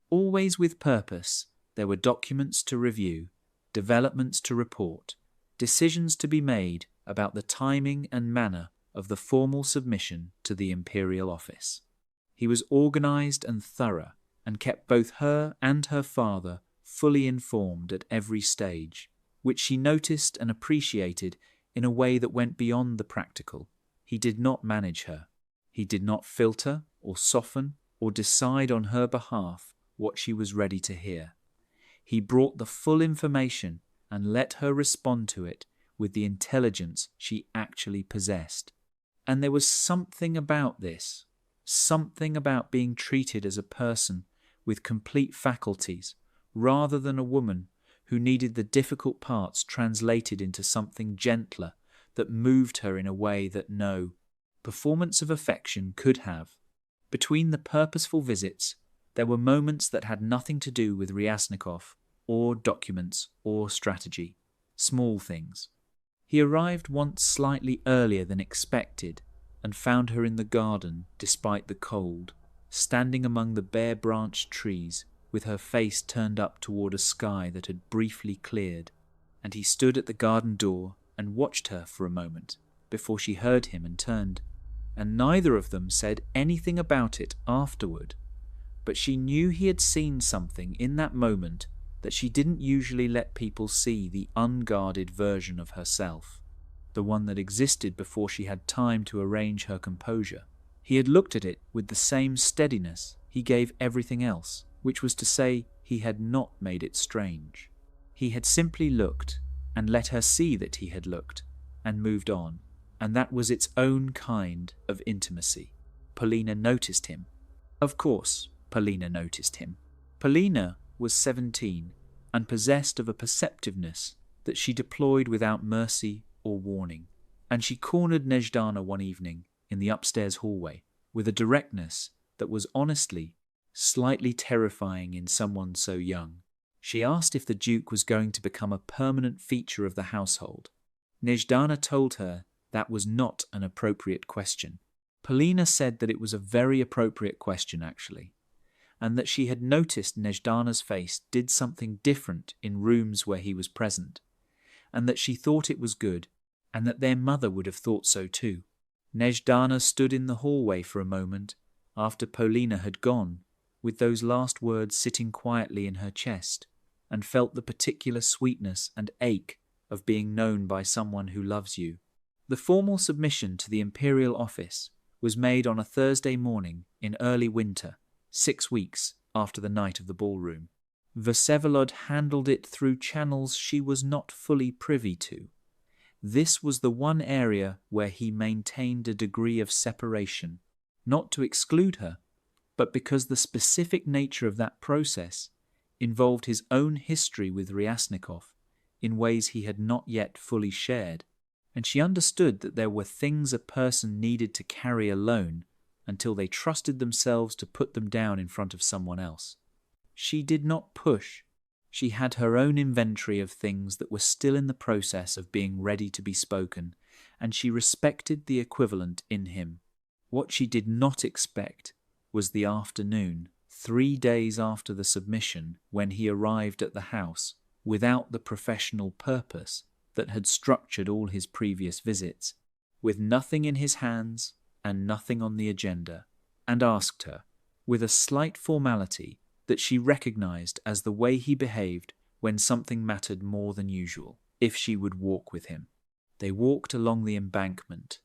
Always with purpose, there were documents to review, developments to report, decisions to be made about the timing and manner of the formal submission to the imperial office. He was organized and thorough, and kept both her and her father fully informed at every stage, which she noticed and appreciated in a way that went beyond the practical. He did not manage her. He did not filter or soften or decide on her behalf what she was ready to hear. He brought the full information and let her respond to it with the intelligence she actually possessed. And there was something about this, something about being treated as a person with complete faculties, rather than a woman who needed the difficult parts translated into something gentler, that moved her in a way that no performance of affection could have. Between the purposeful visits, there were moments that had nothing to do with Ryasnikov, or documents, or strategy. Small things. He arrived once slightly earlier than expected and found her in the garden despite the cold, standing among the bare-branched trees with her face turned up toward a sky that had briefly cleared, and he stood at the garden door and watched her for a moment before she heard him and turned, and neither of them said anything about it afterward, but she knew he had seen something in that moment that she didn't usually let people see, the unguarded version of herself, the one that existed before she had time to arrange her composure. He had looked at it with the same steadiness he gave everything else, which was to say, he had not made it strange. He had simply looked and let her see that he had looked and moved on, and that was its own kind of intimacy. Polina noticed him. Of course, Polina noticed him. Polina was 17 and possessed of a perceptiveness that she deployed without mercy or warning, and she cornered Nezhdana one evening in the upstairs hallway with a directness that was honestly slightly terrifying in someone so young. She asked if the Duke was going to become a permanent feature of the household. Nezhdana told her that was not an appropriate question. Polina said that it was a very appropriate question, actually, and that she had noticed Nezhdana's face did something different in rooms where he was present, and that she thought it was good, and that their mother would have thought so too. Nezhdana stood in the hallway for a moment after Polina had gone, with those last words sitting quietly in her chest, and felt the particular sweetness and ache of being known by someone who loves you. The formal submission to the imperial office was made on a Thursday morning in early winter, 6 weeks after the night of the ballroom. Vsevolod handled it through channels she was not fully privy to. This was the one area where he maintained a degree of separation, not to exclude her, but because the specific nature of that process involved his own history with Ryasnikov in ways he had not yet fully shared, and she understood that there were things a person needed to carry alone until they trusted themselves to put them down in front of someone else. She did not push. She had her own inventory of things that were still in the process of being ready to be spoken, and she respected the equivalent in him. What she did not expect was the afternoon, 3 days after the submission, when he arrived at the house without the professional purpose that had structured all his previous visits, with nothing in his hands and nothing on the agenda, and asked her, with a slight formality that she recognized as the way he behaved when something mattered more than usual, if she would walk with him. They walked along the embankment.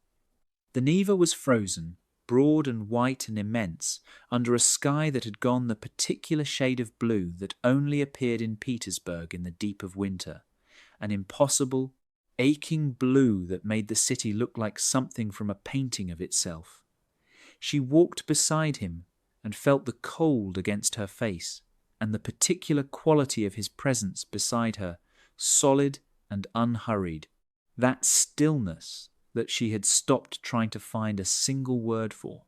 The Neva was frozen, broad and white and immense, under a sky that had gone the particular shade of blue that only appeared in Petersburg in the deep of winter, an impossible, aching blue that made the city look like something from a painting of itself. She walked beside him and felt the cold against her face, and the particular quality of his presence beside her, solid and unhurried, that stillness that she had stopped trying to find a single word for,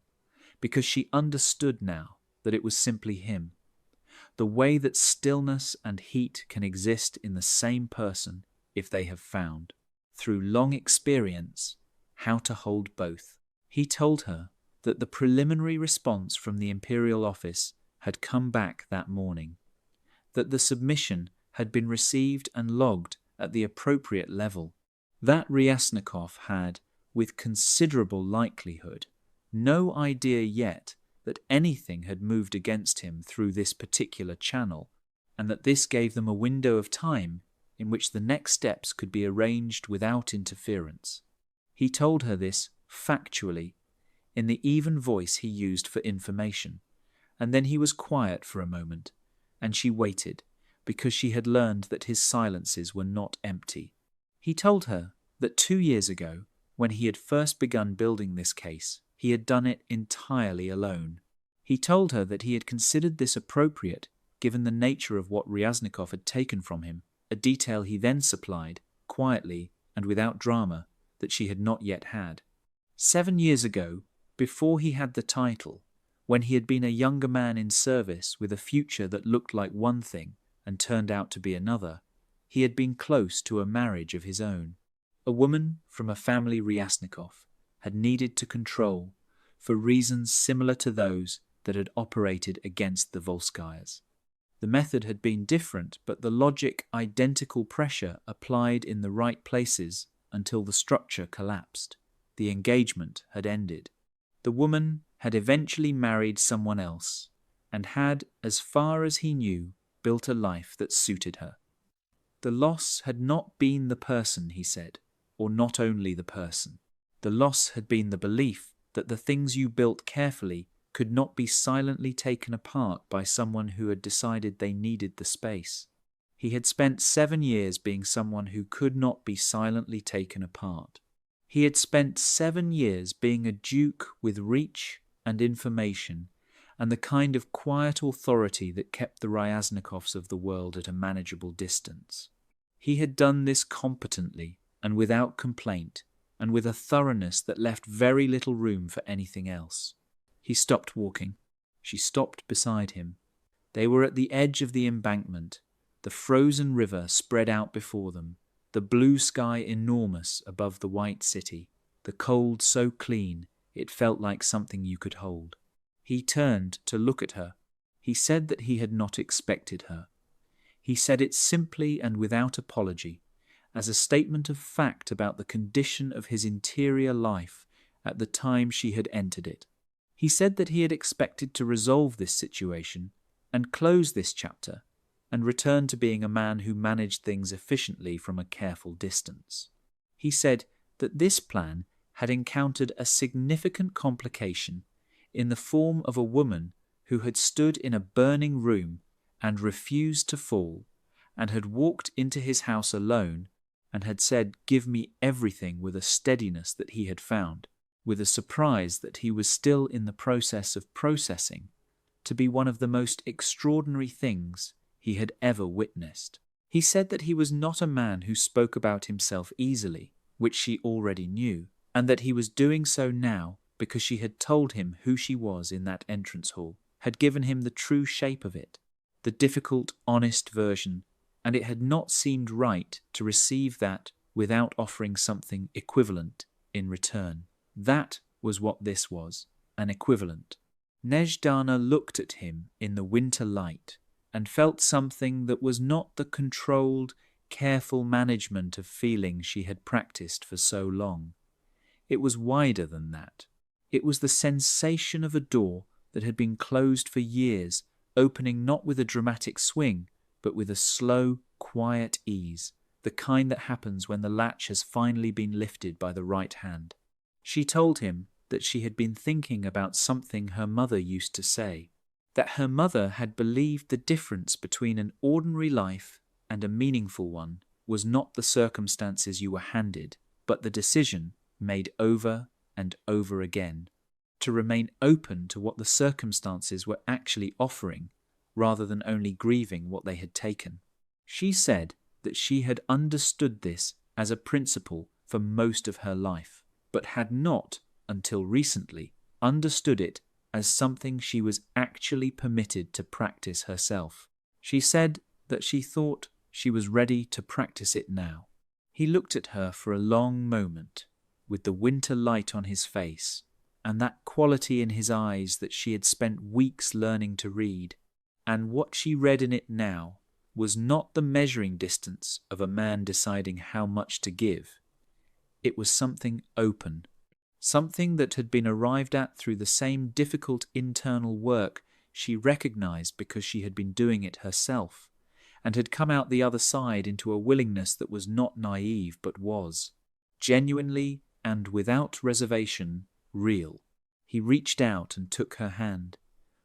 because she understood now that it was simply him. The way that stillness and heat can exist in the same person if they have found, through long experience, how to hold both. He told her that the preliminary response from the imperial office had come back that morning, that the submission had been received and logged at the appropriate level, that Ryasnikov had, with considerable likelihood, no idea yet that anything had moved against him through this particular channel, and that this gave them a window of time in which the next steps could be arranged without interference. He told her this factually, in the even voice he used for information. And then he was quiet for a moment, and she waited, because she had learned that his silences were not empty. He told her that 2 years ago, when he had first begun building this case, he had done it entirely alone. He told her that he had considered this appropriate, given the nature of what Ryaznikov had taken from him, a detail he then supplied, quietly and without drama, that she had not yet had. 7 years ago, before he had the title, when he had been a younger man in service with a future that looked like one thing and turned out to be another, he had been close to a marriage of his own. A woman from a family Ryaznikov had needed to control for reasons similar to those that had operated against the Volskayas. The method had been different, but the logic identical, pressure applied in the right places until the structure collapsed. The engagement had ended. The woman had eventually married someone else and had, as far as he knew, built a life that suited her. The loss had not been the person, he said, or not only the person. The loss had been the belief that the things you built carefully could not be silently taken apart by someone who had decided they needed the space. He had spent 7 years being someone who could not be silently taken apart. He had spent 7 years being a duke with reach and information and the kind of quiet authority that kept the Ryaznikovs of the world at a manageable distance. He had done this competently and without complaint, and with a thoroughness that left very little room for anything else. He stopped walking. She stopped beside him. They were at the edge of the embankment, the frozen river spread out before them, the blue sky enormous above the white city, the cold so clean it felt like something you could hold. He turned to look at her. He said that he had not expected her. He said it simply and without apology, as a statement of fact about the condition of his interior life at the time she had entered it. He said that he had expected to resolve this situation and close this chapter and return to being a man who managed things efficiently from a careful distance. He said that this plan had encountered a significant complication in the form of a woman who had stood in a burning room and refused to fall, and had walked into his house alone and had said, "Give me everything," with a steadiness that he had found, with a surprise that he was still in the process of processing, to be one of the most extraordinary things he had ever witnessed. He said that he was not a man who spoke about himself easily, which she already knew, and that he was doing so now because she had told him who she was in that entrance hall, had given him the true shape of it, the difficult, honest version, and it had not seemed right to receive that without offering something equivalent in return. That was what this was, an equivalent. Nezhdana looked at him in the winter light and felt something that was not the controlled, careful management of feeling she had practiced for so long. It was wider than that. It was the sensation of a door that had been closed for years, opening not with a dramatic swing, but with a slow, quiet ease, the kind that happens when the latch has finally been lifted by the right hand. She told him that she had been thinking about something her mother used to say, that her mother had believed the difference between an ordinary life and a meaningful one was not the circumstances you were handed, but the decision made over and over again, to remain open to what the circumstances were actually offering, rather than only grieving what they had taken. She said that she had understood this as a principle for most of her life, but had not, until recently, understood it as something she was actually permitted to practice herself. She said that she thought she was ready to practice it now. He looked at her for a long moment, with the winter light on his face, and that quality in his eyes that she had spent weeks learning to read, and what she read in it now was not the measuring distance of a man deciding how much to give. It was something open, something that had been arrived at through the same difficult internal work she recognized because she had been doing it herself, and had come out the other side into a willingness that was not naive but was genuinely and without reservation, real. He reached out and took her hand.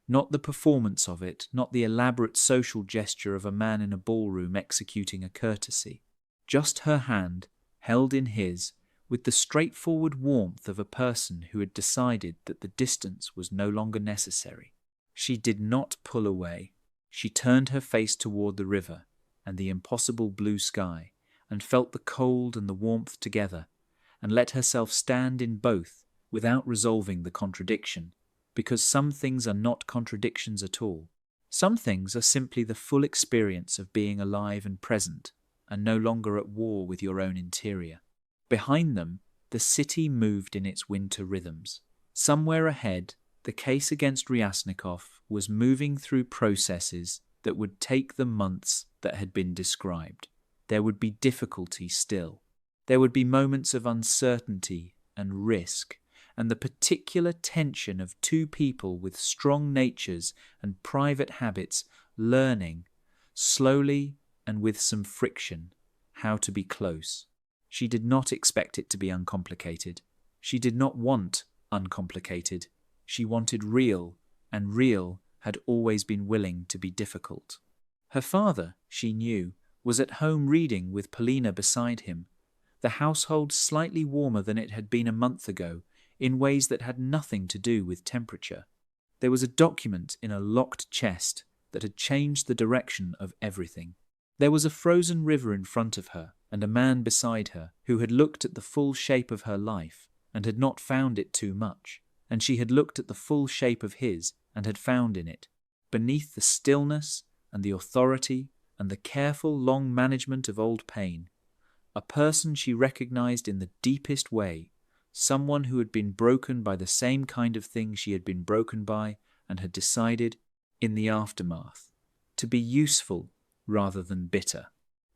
Not the performance of it, not the elaborate social gesture of a man in a ballroom executing a courtesy. Just her hand, held in his, with the straightforward warmth of a person who had decided that the distance was no longer necessary. She did not pull away. She turned her face toward the river and the impossible blue sky, and felt the cold and the warmth together, and let herself stand in both without resolving the contradiction, because some things are not contradictions at all. Some things are simply the full experience of being alive and present, and no longer at war with your own interior. Behind them, the city moved in its winter rhythms. Somewhere ahead, the case against Ryasnikov was moving through processes that would take the months that had been described. There would be difficulty still. There would be moments of uncertainty and risk, and the particular tension of two people with strong natures and private habits learning, slowly and with some friction, how to be close. She did not expect it to be uncomplicated. She did not want uncomplicated. She wanted real, and real had always been willing to be difficult. Her father, she knew, was at home reading with Polina beside him, the household slightly warmer than it had been a month ago, in ways that had nothing to do with temperature. There was a document in a locked chest that had changed the direction of everything. There was a frozen river in front of her, and a man beside her who had looked at the full shape of her life and had not found it too much, and she had looked at the full shape of his and had found in it, beneath the stillness and the authority and the careful long management of old pain, a person she recognized in the deepest way, someone who had been broken by the same kind of thing she had been broken by and had decided, in the aftermath, to be useful rather than bitter.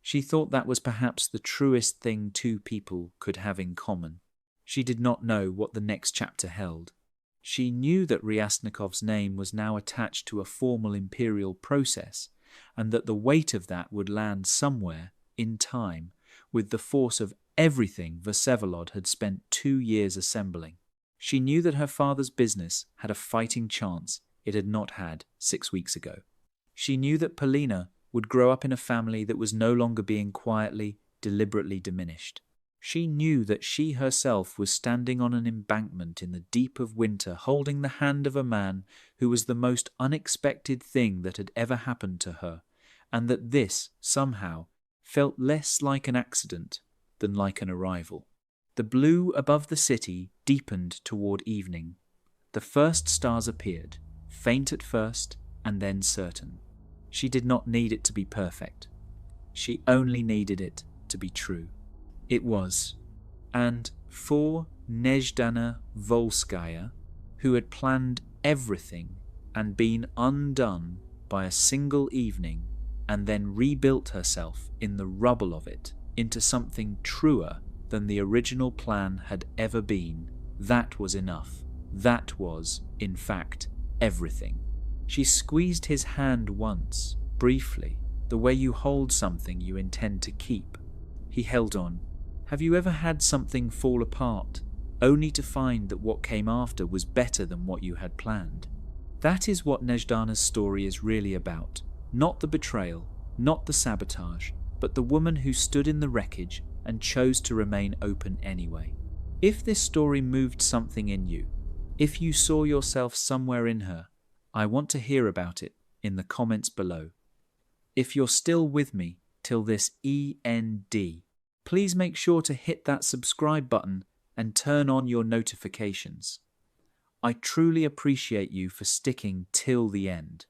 She thought that was perhaps the truest thing two people could have in common. She did not know what the next chapter held. She knew that Ryasnikov's name was now attached to a formal imperial process, and that the weight of that would land somewhere, in time, with the force of everything Vsevolod had spent 2 years assembling. She knew that her father's business had a fighting chance it had not had 6 weeks ago. She knew that Polina would grow up in a family that was no longer being quietly, deliberately diminished. She knew that she herself was standing on an embankment in the deep of winter, holding the hand of a man who was the most unexpected thing that had ever happened to her, and that this, somehow, felt less like an accident than like an arrival. The blue above the city deepened toward evening. The first stars appeared, faint at first and then certain. She did not need it to be perfect. She only needed it to be true. It was. And for Nezhdana Volskaya, who had planned everything and been undone by a single evening and then rebuilt herself in the rubble of it into something truer than the original plan had ever been, that was enough. That was, in fact, everything. She squeezed his hand once, briefly, the way you hold something you intend to keep. He held on. Have you ever had something fall apart, only to find that what came after was better than what you had planned? That is what Nezhdana's story is really about. Not the betrayal, not the sabotage, but the woman who stood in the wreckage and chose to remain open anyway. If this story moved something in you, if you saw yourself somewhere in her, I want to hear about it in the comments below. If you're still with me till this END, please make sure to hit that subscribe button and turn on your notifications. I truly appreciate you for sticking till the end.